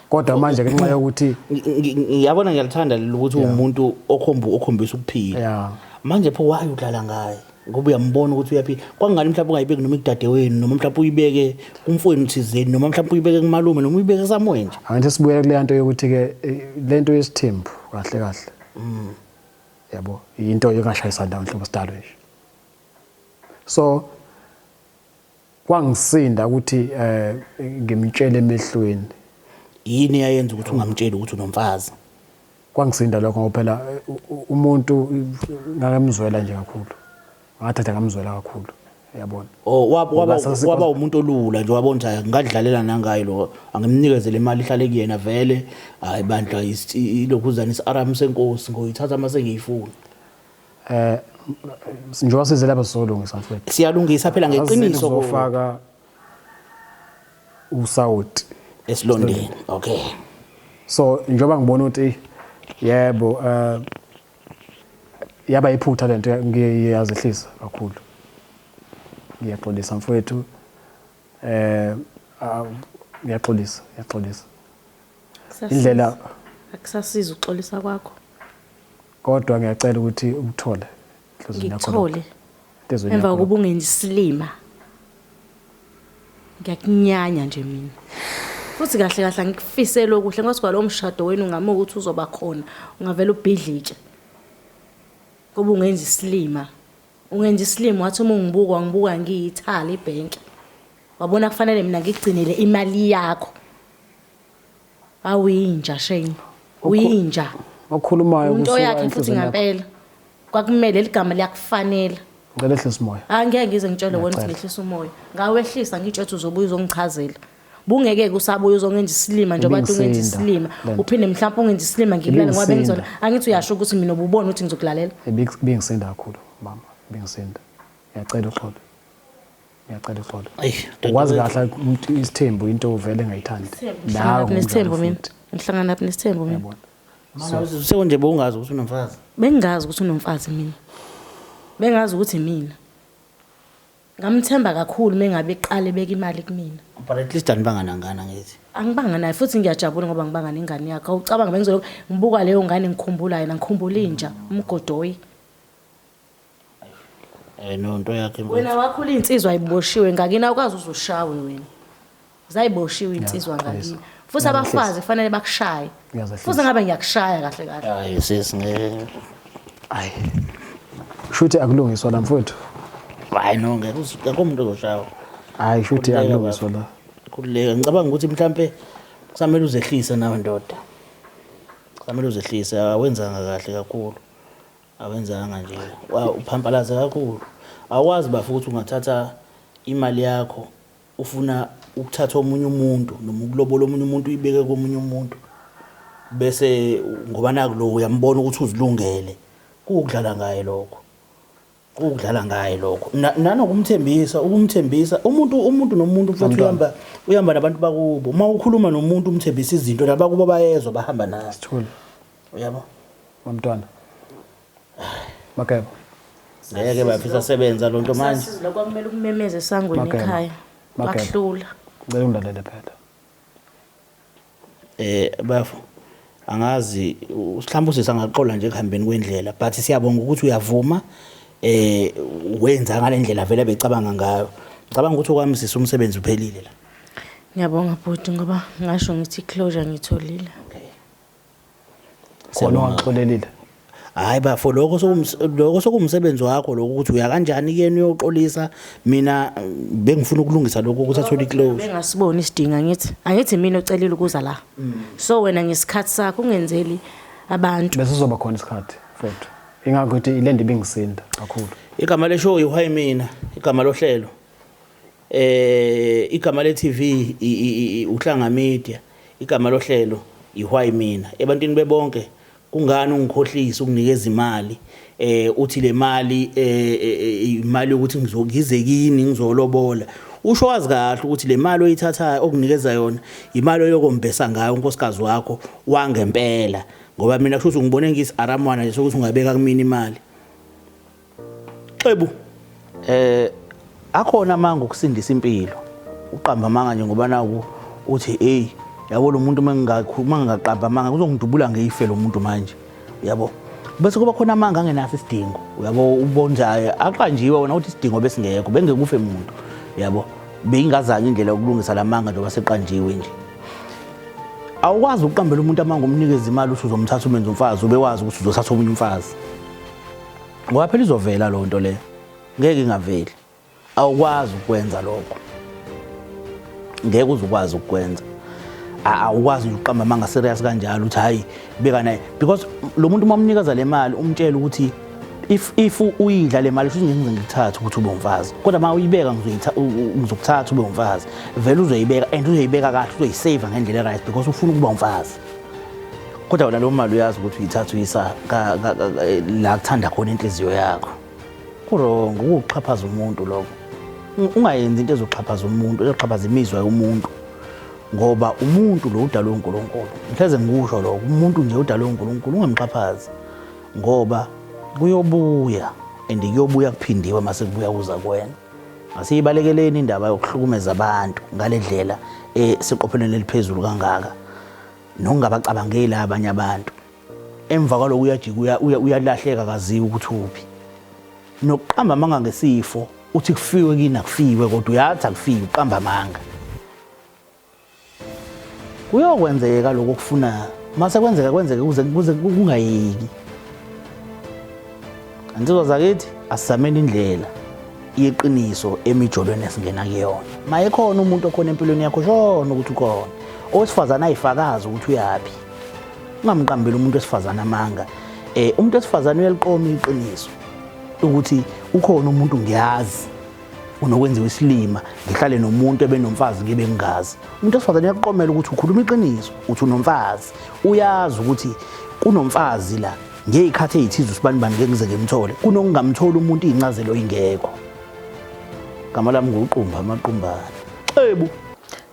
kodwa manje ngenxa yokuthi ngiyabona ngiyalithanda ukuthi umuntu okhombisa ukuphila yeah manje pho waye udlala ngaye ngoba uyambona ukuthi uyaphila kwangani mhlawumbe ungayibeki noma ikudadewenu noma mhlawumbe uyibeke kumfowenu thizeni noma mhlawumbe uyibeke kumalume noma uyibeke samoya nje angithi sibuyele kule nto yokuthi ke lento yesithembu kahle kahle yabo into engashayisa ndawo nhlobo sidalo nje so kwangisinda ukuthi ngimtshele emehlweni yini yayenza ukuthi ungamtsheli ukuthi unomfazi kwangisinda lokho ngoba phela umuntu ngamzwela nje kakhulu ngathatha ngamzwela kakhulu uyabona waba umuntu olula nje wabona ukuthi ngadlalela nangayo lo angimnikezele imali ihlale kuyena vele hayi bandla ilokhuzana isiaram senkosi ngoyithatha mase ngiyifuna njengoba size lapha sizolungisa mfowethu siyalungisa phela ngeqiniso kufaka usawuti esilondeni okay so njengoba ngibona ukuthi yebo yaba iphutha lento ngiyazehlisa kakhulu ngiyaxolisa mfowethu ngiyaxolisa indlela akusasiza uxolisa kwakho kodwa ngiyacela ukuthi ukuthole inhliziyo yakho ngikuthole emva kokuba ungenzisilima ngiyakunyanya nje mina futhi kahle kahle ngikufisela okuhle ngoba lo mshado wenu ngama ukuthi uzoba khona ungavela ubhidlike ngoba ungenza isilima wathi uma ngibuka ngiyithala ibhenki wabona kufanele mina ngigcinele imali yakho awuyinja shame uyinja okhulumayo umuntu yakhe futhi ngempela kwakumele ligama liyakufanela ngicela ehlisa umoya angeke ngize ngitshele wena ukuthi ngehlisa umoya ngawehlisa ngitshethe uzobuya uzongichazela bungeke kusabuya uzongenza isilima njengoba ungenza isilima uphinde mhlawumbe ungenza isilima ngibulale ngoba bengizona angithi uyasho ukuthi mina ububona ukuthi ngizokulalela bingisinda kakhulu mama bingisinda ngiyacela uxolo wazi kahle ukuthi isithembu into ovele ngayithandi nawe nesithembu mina ngihlangana naphi nesithembu mina mana sekonje bongazi ukuthi unomfazi bengazi ukuthi unomfazi mina bengazi ukuthi mina ngamthemba kakhulu mengabe eqale beka imali kumina but at least anibanganangana ngithi angibanga naye futhi ngiyajabula ngoba ngibanga nengane yakhe awucabanga bengizolo ngibuka leyo ngane ngikhumbula yena ngikhumbula inja umgodoyi no nto yakhe wena wakhula insizwa ayiboshiwe ngakini awukazi uzoshawe wena zayiboshiwe insizwa ngakini futhi abafazi kufanele bakushaye futhi ngabe ngiyakushaya kahle kahle hayi sis hayi shuthi akulungiswa la mfowethu hayi no ngeke umuntu ozoshawa hayi shuthi akulungiswa la kuleka ngicabanga ukuthi mhlambe kusamele uzehlise nawe ndoda kusamele uzehlise awenzanga kahle kakhulu awenzanga nje uphampalaze kakhulu awazi bafu ukuthi ungathatha imali yakho ufuna ukuthatha omunye umuntu noma ukulobola omunye umuntu uyibeke komunye umuntu bese ngoba nakulo uyambona ukuthi uzilungele ukudlala ngaye lokho nanokumthembisa umuntu nomuntu futhi uyamba nabantu bakubo uma ukhuluma nomuntu umthembisa izinto nabakubo bayezwa bahamba naye sithule uyabo umntwana makebo ngeke bafisa sebenza lonto manje lokho kumele ukumemeze sangweni ekhaya wahlula. Ngicela ungilalele phela. Bafo angazi mhlawumbe usisangaqola nje ekuhambeni kwendlela but siyabonga ukuthi uyavuma wenza ngalendlela vele becabanga ngayo. Ngicabanga ukuthi okwami sisi umsebenzi uphelile la. Ngiyabonga bhuti ngoba ngasho ngithi closure ngitholile. Khona waxolelile. Hayi bafo lokho sokumsebenzi wakho lokho ukuthi uya kanjani kuyena uyoxolisa mina bengifuna ukulungisa lokho ukuthi athole iclose. Bengasiboni isidinga angithi mina ocelile ukuza la. So wena ngesikhathi sakho ungenzeli abantu. Bese uzoba khona isikhathi futhi. Ingakho ukuthi ilende ibingisinda kakhulu. Igama le show iwhy mina, igama lohlelo. Igama le TV uhlanga media, igama lohlelo iwhy mina. Ebantwini bebonke kungani ungikhohlisa ukunikeza imali uthi le mali imali ukuthi ngizogize kini ngizolobola. Usho wazi kahle ukuthi le mali oyithatha okunikeza yona imali yokombesa ngayo unkosikazi wakho wangempela ngoba mina kusho ukuthi ngibone ngisi aramwana nje sokuthi ungabeka kumina imali. Xebu akhona manga ukusindisa impilo uqamba manga nje ngoba naku uthi hey yabo lo muntu mangaqamba manga kuzongidubula ngeife lo muntu manje yabo bese kuba khona manga angenaso isidingo yabo ubonjayo aqanjiwe wona uthi isidingo besingekho bengekufe umuntu yabo beyingazange indlela yokulungisa lamanga njengoba seqanjiwe nje. Awukwazi ukuqambela umuntu amanga umnikeza imali uthi uzomthatha umenze umfazi ube wazi ukuthi uzothatha omunye umfazi ngoba phela izovela lo nto le ngeke ingaveli. Awukwazi ukwenza lokho ngeke uzukwazi ukwenza. Awukwazi ukuqamba manga serious kanjalo uthi hayi beka naye because lo muntu mamnikeza le mali umtshela ukuthi if uyidla le mali futhi ngizongithatha ukuthi ube umfazi kodwa uma uyibeka ngizokuthatha ube umfazi vele uzoyibeka and uzoyibeka kahle uzoyisave ngendlela right because ufuna ukuba umfazi kodwa wena lo mali uyazi ukuthi uyithatha uyisa la kuthanda khona inhliziyo yakho kurong ukuxhaphaza umuntu lokho ungayenzi into ezoxhaphaza umuntu ezoxhaphaza imizwa yomuntu ngoba umuntu lo udalwe uNkulunkulu mhleze ngikusho lokho umuntu nje udalwe uNkulunkulu ungemxhaphazi ngoba kuyobuya and kuyobuya kuphindiwe mase kubuya kuza kwena asiyibalekeleni indaba yokuhlukumeza abantu ngalendlela siqophelweni eliphezulu kangaka nokungabacabangeli abanye abantu emva kwaloko uyajika uyalahleka kaziwe ukuthi uphi nokuqamba manga ngesifo uthi kufiwe kini akufiwe kodwa uyathi akufiwe uqamba manga kuyokwenzeka lokho kufuna mase kwenzeka kuze kungayiki. Insizwa zakithi asizameni indlela yeqiniso emijolweni esingena kuyona. Maye khona umuntu okhona empilweni yakho shona ukuthi ukhona. Owesifazana ayifakaza ukuthi uyapi. Ungamqambeli umuntu wesifazana amanga. Umuntu wesifazana uyaliqoma iqiniso ukuthi ukhona umuntu ngiyazi unokwenziwa isilima ngihlale nomuntu ebenomfazi ngibe ngingazi. Umuntu wesifazana uyaqomela ukuthi ukhuluma iqiniso uthi unomfazi. Uyazi ukuthi kunomfazi la ngeyikhathi ezithizo sibani ngeke ngize ngimthole kunokungamthola umuntu incazelo ingekho. Gama lami nguqumba amaqhumbana. Xebu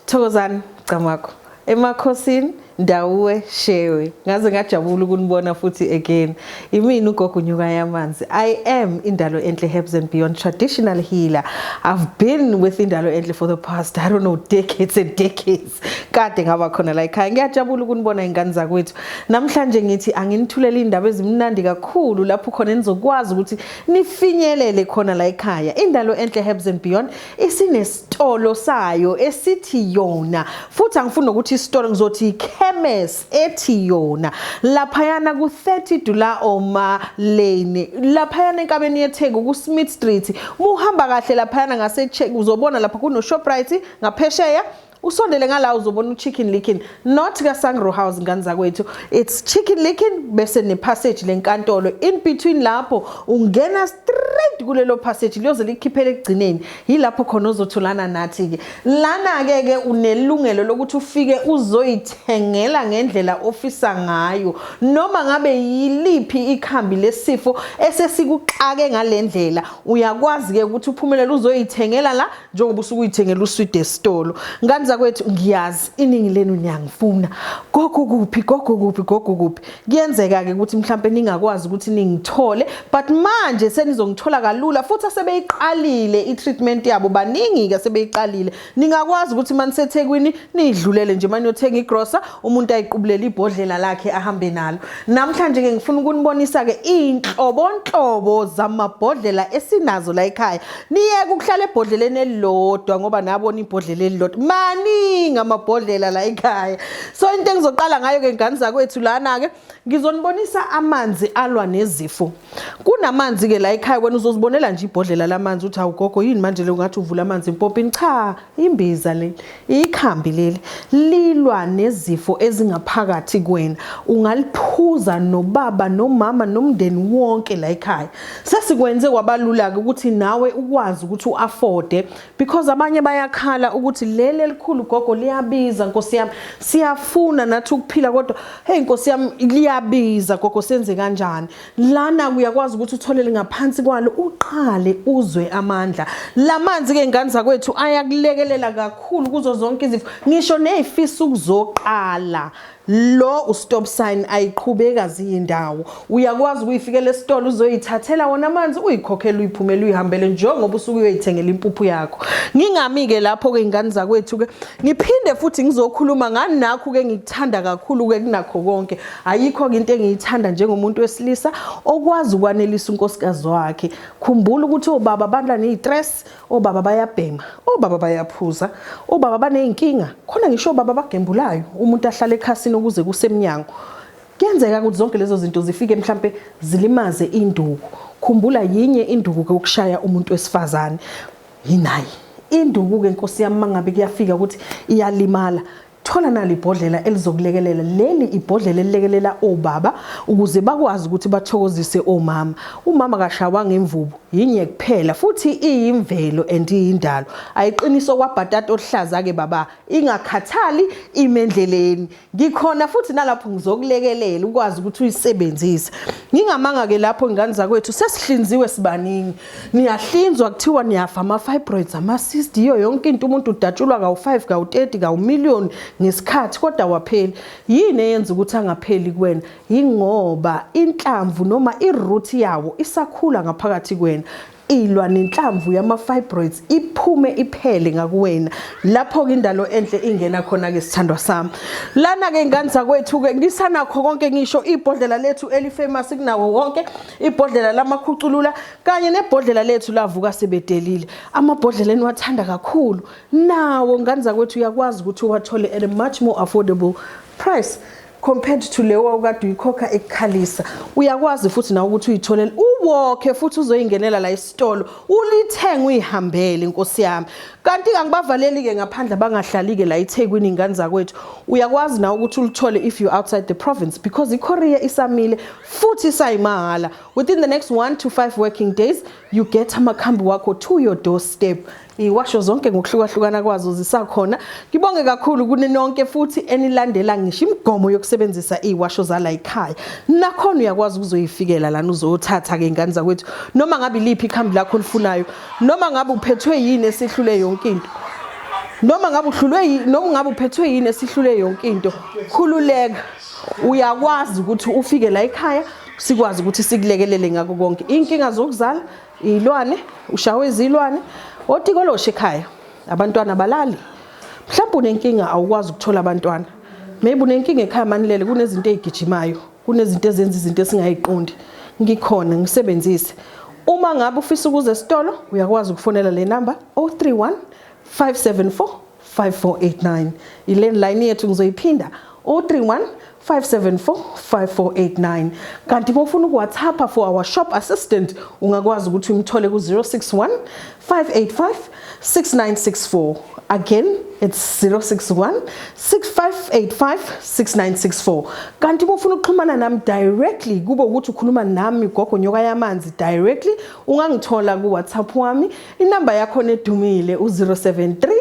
Thokozani Camakho emakhosini Ndawuwe Shewe ngaze ngajabula ukunibona futhi again. Imini ugogo Nyuka yamanzi. I am Indalo Enhle Herbs and Beyond traditional healer. I've been with Indalo Enhle for the past I don't know decades and decades. Kade ngaba khona la ekhaya. Ngiyajabula ukunibona ingane zakwethu. Namhlanje ngithi anginithulela indaba ezimnandi kakhulu lapho khona nizokwazi ukuthi nifinyelele khona la ekhaya. Indalo Enhle Herbs and Beyond isinesitolo sayo esithi yona. Futhi angifuna ukuthi isitolo ngizothi MS ethi yona laphayana ku 30 Dula Oma Lane laphayana enkabeni yetheko ku Smith Street muhamba kahle laphayana ngase check uzobona lapha kuno Shoprite ngaphesheya usondele ngala uzobona uChicken Licken not ka Sangro House ngane zakwethu it's Chicken Licken bese ne passage lenkantolo in between lapho ungena straight kulelo passage liyoze likhiphele egcineni yilapho khona uzothulana nathi ke lana ke unelungelo lokuthi ufike uzoyithengela ngendlela ofisa ngayo noma ngabe yiliphi ikhambi lesifo esesikuxake ngalendlela uyakwazi ke ukuthi uphumelele uzoyithengela la njengoba usukuyithengela uSweet Estolo ngane Inganza kwethu ngiyazi iningi lenu niyangifuna. Gogo kuphi kuyenzeka ke ukuthi mhlambe ningakwazi ukuthi ningithole but manje senizongithola kalula futhi asebeyiqalile i-treatment yabo baningi ke sebeyiqalile. Ningakwazi ukuthi maniseThekwini nidlulele nje maniyothenga igrocer umuntu ayiqubulela ibhodlela lakhe ahambe nalo. Namhlanje ke ngifuna ukunibonisa ke inhlobonhlobo zamabhodlela esinazo la ekhaya. Niyeke ukuhlala ebhodleleni elilodwa ngoba nabona ibhodlela elilodwa. Maningi amabhodlela la ekhaya. So into engizoqala ngayo ke ngane zakwethu lana ke ngizonibonisa amanzi alwa nezifo. Kunamanzi ke la ekhaya wena uzozibonela nje ibhodlela lamanzi uthi awugogo yini manje le ungathi uvula amanzi impopini cha imbiza le ikhambi leli lilwa nezifo ezingaphakathi kwena ungaliphuza nobaba nomama nomndeni wonke la ekhaya. Sesikwenze kwabalula ke ukuthi nawe ukwazi ukuthi uafford because abanye bayakhala ukuthi leli elikhulu gogo liyabiza Nkosi yami siyafuna nathi ukuphila kodwa hey Nkosi yami liyabiza gogo senze kanjani. Lana uyakwazi ukuthi utholele ngaphansi kwalo uqale uzwe amandla. Lamanzi ke ngane zakwethu ayakulekelela kakhulu kuzo zonke izifo ngisho nezifisa ukuzoqala. Lo u-stop sign ayiqhubeka ziyindawo uyakwazi ukuyifikela esitolo uzoyithathela wona amanzi uyikhokhela uyiphumela uyihambele njengoba usuku uyoyithengela impuphu yakho. Ngingami ke lapho ke ingane zakwethu ke ngiphinde futhi ngizokhuluma ngani nakho ke ngikuthanda kakhulu ke kunakho konke ayikho ke into engiyithanda njengomuntu wesilisa okwazi ukwanelisa unkosikazi wakhe. Khumbula ukuthi obaba bandla nestress, obaba bayabhema, obaba bayaphuza, obaba baneyinkinga khona ngisho obaba bagembulayo umuntu ahlala ekhasini ukuze kusemnyango. Kuyenzeka ukuthi zonke lezo zinto zifike mhlambe zilimaze induku. Khumbula yinye induku ke ukushaya umuntu wesifazane yinayi. Induku ke Nkosi yami mangabe kuyafika ukuthi iyalimala thola nali ibhodlela elizokulekelela leli ibhodlela elilekelela obaba ukuze bakwazi ukuthi bathokozise omama. Umama kashawa ngemvubu yinye kuphela futhi iyimvelo and iyindalo ayiqiniso kwabhatata ohlaza ke baba ingakhathali imendleleni. Ngikhona futhi nalapho ngizokulekelela ukwazi ukuthi uyisebenzise. Ngingamanga ke lapho ingane zakwethu sesihlinziwe sibaningi. Niyahlinzwa kuthiwa niyafa ama fibroids ama cyst iyo yonke into umuntu udatshulwa ka5 ka30 ka1 million ngesikhathi kodwa wapheli. Yini eyenza ukuthi angapheli kuwena? Ingoba inhlamvu noma iroot yawo isakhula ngaphakathi kwena. Ilwa nenhlamvu yama fibroids iphume iphele ngakuwena. Lapho ke indalo enhle ingena khona ke sithandwa sami. Lana ke ingane zakwethu ke lisanakho konke ngisho ibhodlela lethu elifamous kunawo wonke ibhodlela lamakhuculula kanye nebhodlela lethu lavuka sebedelile. Amabhodlela eniwathanda kakhulu nawo ngane zakwethu uyakwazi ukuthi uwathole at a much more affordable price compared to lewa ukade uyikhokha ekukhalisa. Uyakwazi futhi nawe ukuthi uyitholele uwokhe futhi uzoyingenela la esitolo ulithenga uyihambele Nkosi yami. Kanti kangibavaleli ke ngaphandle bangahlali ke la eThekwini ingane zakwethu. Uyakwazi nawe ukuthi ulithole if you outside the province because icourier isamile futhi sayimahala. Within the next 1 to 5 working days you get amakhambi wakho to your doorstep. Iwasho zonke ngokuhlukahlukana kwazo zisakhona. Ngibonge kakhulu kuninonke futhi enilandela ngisho imigomo yokusebenzisa iwasho zala ekhaya. Nakhona uyakwazi ukuzoyifikela lana uzothatha ke ingane zakwethu noma ngabe liphi ikhambi lakho olifunayo noma ngabe uphethwe yini esihlule yonke into. Noma ngabe uhlulwe yini noma ngabe uphethwe yini esihlule yonke into. Khululeka. Uyakwazi ukuthi ufike la ekhaya sikwazi ukuthi sikulekelele ngakho konke. Inkinga zokuzala, ilwane, ushawe izilwane otikoloshe ekhaya abantwana balali mhlawumbe unenkinga awukwazi ukuthola abantwana maybe unenkinga ekhaya manilele kunezinto ezigijimayo kunezinto ezenza izinto esingayiqondi ngikhona ngisebenzise uma ngabe ufisa ukuze esitolo uyakwazi ukufonela le number 031 574 5489 ile line yethu ngizoyiphinda 031 574-5489. Kanti mawufuna ukuWhatsApp for our shop assistant ungakwazi ukuthi umthole ku 061-585-6964. Again, it's 061-6585-6964. Kanti mawufuna ukuxhumana nami directly kube ukuthi ukhuluma nami gogo nyoka yamanzi directly ungangithola ku WhatsApp wami. Inamba yakho nedumile u 073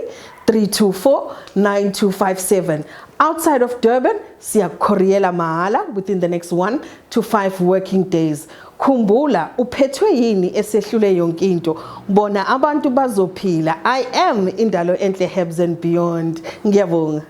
324-9257. Outside of Durban, siyakukhoriyela mahala within the next 1 to 5 working days. Khumbula uphethwe yini esehlule yonke into, bona abantu bazophila. I am Indalo Enhle Herbs and Beyond. Ngiyabonga.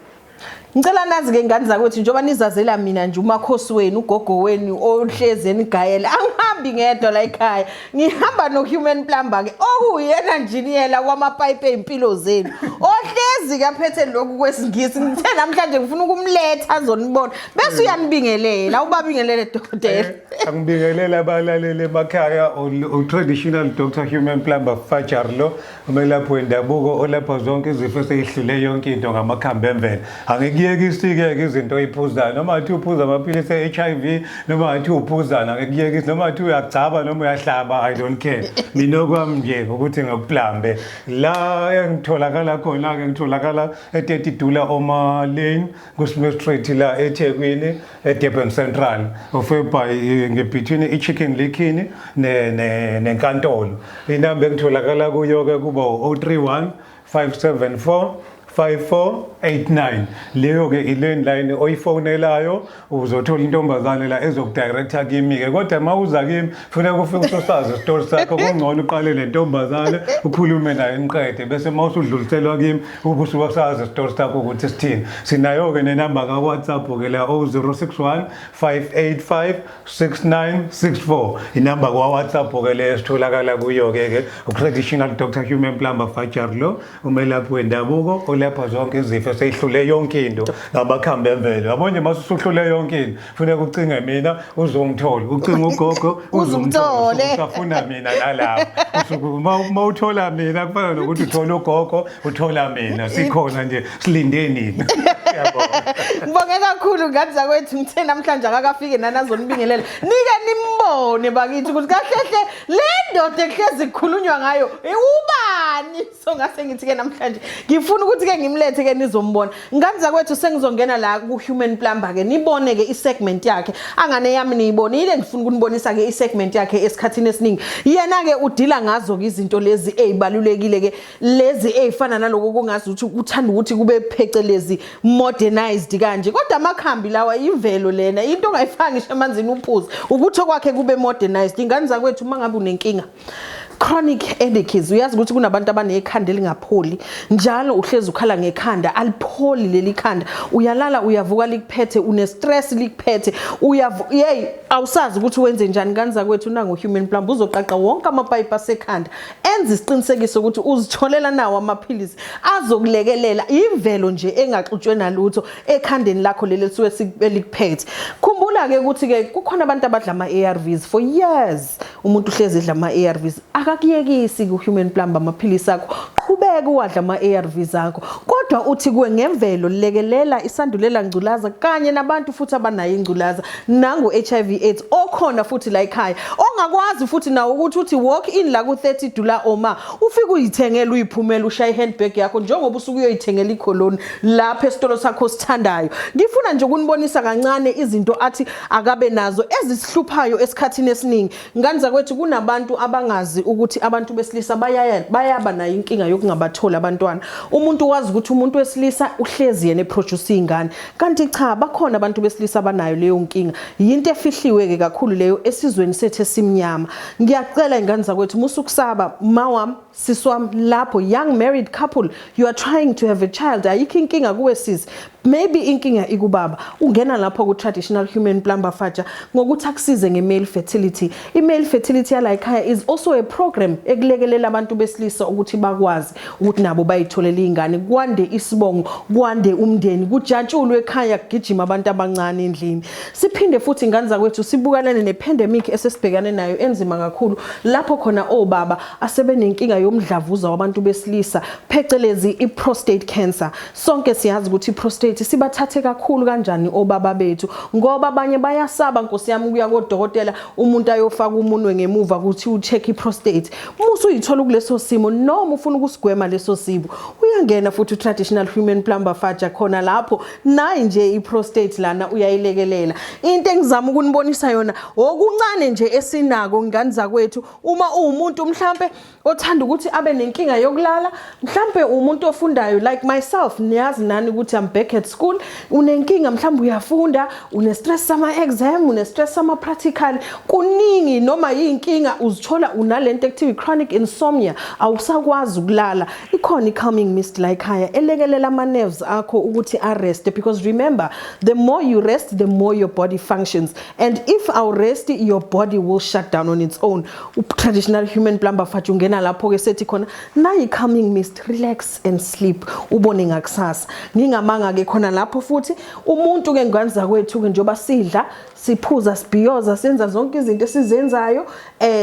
Ngicela nazi ke ngane zakwethu njoba nizazela mina nje umakhosi wenu ugogo wenu ohleze enigayela angihambi ngedwa la ekhaya ngihamba no human plumber ke okuyena engineer kwamapipe empilo zenu ohlezi kaphethe lokhu kwesingisi ngithe namhlanje ngifuna ukumletha azonibona bese uyanibingelela ubabingelele dokotela angibingelela abalaleli emakhaya u traditional Dr Human Plumber Fajarlo umelaphi wendabuko olapha zonke izifo eseyihlule yonke into ngamakhambi emvelo ngiyekisike izinto oyiphuzayo noma athi uphuza amaphilisi e-HIV noma athi uphuzana ngiyekisi noma athi uyagcaba noma uyahlaba I don't care mina okwami nje ukuthi ngikuplambe la engitholakala khona ke ngitholakala e30 Dula Oma Lane kuSmith Street la eThekwini eDurban Central ofeba ngebetween iChicken Lickini nenkantolo inamba engitholakala kuyo ke kuba 031 574 5489 leyo ke ilandline oyifonelayo uzothola intombazane la ezokudirector kimi ke kodwa mawuza kimi ufuna kufika usazi story sakho kungcono uqale nentombazane ukhulume naye niqede bese mawusudluliselwa kimi ubusuka sazi story sakho ukuthi sithini sinayo ke nenamba ka WhatsApp ke la 061 585 6964 inamba kwa WhatsApp ke le sitholakala kuyo ke traditional Dr Human Plumber Fajarlo umelaphi wendabuko lapha zonke izifo seyihlule yonke into ngamakhambi emvelo yabonye masuhlule yonke into funeka ucinge mina uzongithola ucinga ugogo uzongithola usafuna mina nalapha usuku mawuthola mina kufana nokuthi uthola ugogo uthola mina sikhona nje silinde nini ngibonge kakhulu ngani zakwethu ngithe namhlanje akakafike nanazonibingelela nike nimbone bakithi ukuthi kahle le ndoda ehlezi ikhulunywa ngayo ubani so ngase ngithi ke namhlanje ngifuna ukuthi ke ngimlethe ke nizombona ngani zakwethu sengizongena la ku Human Plumber ke nibone ke isegment yakhe angane yami niyibonile ngifuna ukunibonisa ke isegment yakhe esikhathini esiningi yena ke udila ngazo ke izinto lezi ezibalulekile ke lezi ezifana naloko kungazi ukuthi uthanda ukuthi kube phecelezi modernized kanje kodwa amakhambi lawa imvelo lena into ongayifanga ngisho emanzini uphuza ukuthi okwakhe kube modernized ingane zakwethu mangabe unenkinga chronic headaches uyazi ukuthi kunabantu abanekhanda elingapholi njalo uhlezi ukhala ngekhanda alipholi leli khanda uyalala uyavuka likuphethe une stress likuphethe hey awusazi ukuthi wenze njani kanza kwethu nango Human Plumber uzoqaqa wonke amapipe asekhanda enza isiqinisekiso ukuthi uzitholela nawo amaphilisi azokulekelela imvelo nje engaxutshwe nalutho ekhandeni lakho leli suke sikuphethe khumbula ke ukuthi ke kukhona abantu abadla ama ARVs for years umuntu uhlezi edla ama ARVs akakiyekisi ku Human Plumber amaphilisi akho qhubeka uwadla ama ARVs akho kodwa uthi kuwe ngemvelo lekelela isandulela ngculaza kanye nabantu futhi abanayo ingculaza nangu HIV AIDS okhona futhi la ekhaya ongakwazi futhi nawo ukuthi uthi walk in la ku 30 Dula Oma ufike uyithengela uyiphumela ushaye handbag yakho njengoba usuku uyoyithengela icolone lapha esitolo sakho sithandayo ngifuna nje ukunibonisa kancane izinto athi akabe nazo ezisihluphayo esikhathini esiningi ngani zakwethu kunabantu abangazi ukuthi abantu besilisa bayaba nayo inkinga yokungabathola abantwana umuntu wazi ukuthi umuntu wesilisa uhlezi yena eproduce ingane kanti cha bakhona abantu besilisa abanayo leyo nkinga yinto efihliwe ke kakhulu leyo esizweni sethu esimnyama ngiyacela ingane zakwethu musukusaba mawam siswam lapho young married couple you are trying to have a child ayikho inkinga kuwe sisi maybe inkinga ikubaba ungena lapho ku traditional Human Plumber Faja ngokuthi akusize ngemale fertility imale fertility yala ekhaya is also a program ekulekelela abantu besilisa ukuthi bakwazi ukuthi nabo bayitholela ingane kwande isibongo kwande umndeni kujatshulwe ekhaya kugijima abantu abancane endlini siphinde futhi ingane zakwethu sibukalane nepandemic esesibhekane nayo enzima kakhulu lapho khona obaba asebenenkinga yomdlavuza wabantu besilisa phecelezi iprostate cancer sonke siyazi ukuthi iprostate prostate sibathathe kakhulu kanjani obaba bethu ngoba abanye bayasaba Nkosi yami ukuya kodokotela umuntu ayofaka umunwe ngemuva ukuthi ucheck iprostate musu uyithola kuleso simo noma ufuna ukusigwema leso simo uyangena futhi traditional human plumber faja khona lapho nayi nje iprostate lana uyayilekelela into engizama ukunibonisa yona okuncane nje esinako ngani zakwethu uma umuntu mhlambe othanda ukuthi abe nenkinga yokulala mhlambe umuntu ofundayo like myself niyazi nani ukuthi I'm back at school unenkinga mhlambe uyafunda une stress sama exam une stress sama practical kuningi noma yinkinga uzithola unalento ekuthiwa chronic insomnia awusakwazi ukulala ikhona calming mist like haya elekelela ama nerves akho ukuthi arest because remember the more you rest the more your body functions and if our rest your body will shut down on its own traditional human plumber fathi ungena lapho ke sethi khona nayi calming mist relax and sleep ubone ngakusasa ngingamanga ke khona lapho futhi umuntu ke ngwanza kwethu ke njoba sidla siphuza sibhiyoza senza zonke izinto esizenzayo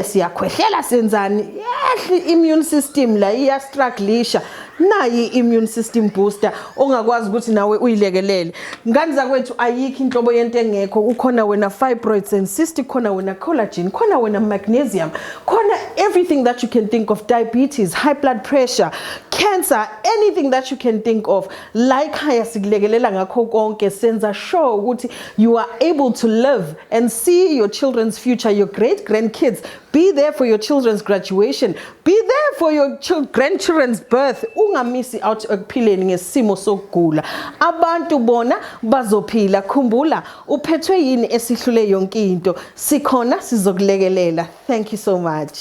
siyakhwehlela senzani yehli immune system la iya strugglisha nayi immune system booster ongakwazi ukuthi nawe uyilekelele ngani zakwethu ayikho inhlobo yento engekho ukhona wena fibroids and cysts khona wena collagen khona wena magnesium khona everything that you can think of diabetes high blood pressure cancer anything that you can think of like haya sikulekelela ngakho konke senza sure ukuthi you are able to live and see your children's future your great grandkids be there for your children's graduation be there for your grandchildren's birth ungamisi out ekuphileni ngesimo sokugula abantu bona bazophila khumbula uphethwe yini esihlule yonke into sikhona sizokulekelela thank you so much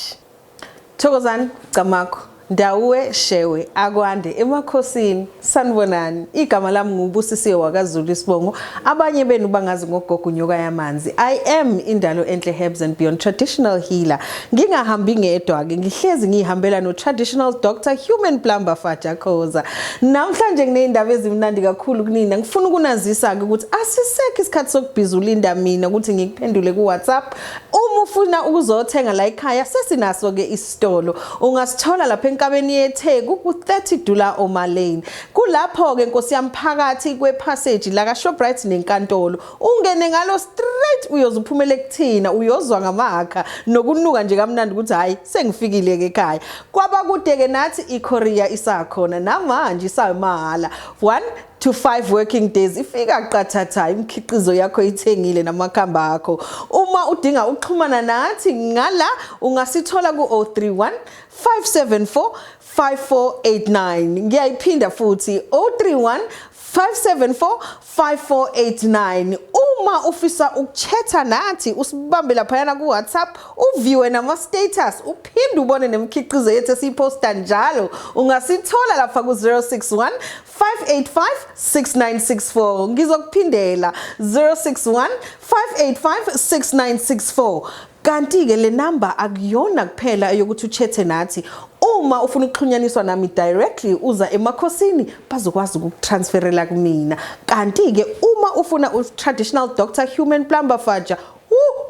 Thokozani Camako Ndawuwe Shewe Akwande emakhosini sanibonani igama lami ngubusisiwe wakaZulu isibongo abanye benu bangazi ngogogo nyoka yamanzi I am indalo enhle herbs and beyond traditional healer ngingahambi ngedwa ke ngihlezi ngihambela no traditional doctor human plumber Faja Khoza namhlanje nginezindaba ezimnandi kakhulu kunina ngifuna ukunazisa ke ukuthi asisekho isikhathi sokubhizulinda mina ukuthi ngikuphendule ku WhatsApp uma ufuna ukuzothenga la ekhaya sesinaso ke isitolo ungasithola lapha enkabeni yeTheku ku$30 Oma Lane kulapho ke Nkosi yami phakathi kwepassage la ka Shoprite nenkantolo ungene ngalo straight uyozuphumela ekuthina uyozwa ngamakha nokunuka nje kamnandi ukuthi hayi sengifikile ke ekhaya kwaba kude ke nathi iCourier isakhona namanje isamahala 1 to 5 working days ifika qathatha imkhiqizo yakho ithengile namakhamba akho uma udinga ukuxhumana nathi ngala ungasithola ku 031 574 5489 ngiyayiphinda futhi 031 574-5489 uma ufisa ukchatha nathi usibambe laphayana ku WhatsApp uviewe nama status uphinde ubone nemikhiqizo yethu esiposta njalo ungasithola lapha ku 061 585 6964 ngizokuphindela 061 585 6964 kanti ke le number akuyona kuphela yokuthi uchathe nathi uma ufuna ukuxhunyaniswa nami directly uza emakhosini bazokwazi ukutransferela kumina kanti ke uma ufuna traditional doctor human plumber Faja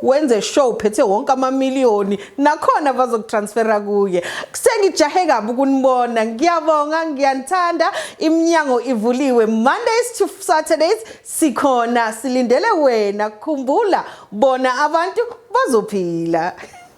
wenze show phethe wonke amamiliyoni nakhona bazokutransfera kuye sengijahe kabi ukunibona ngiyabonga ngiyanthanda iminyango ivuliwe Mondays to Saturdays sikhona silindele wena khumbula bona abantu bazophila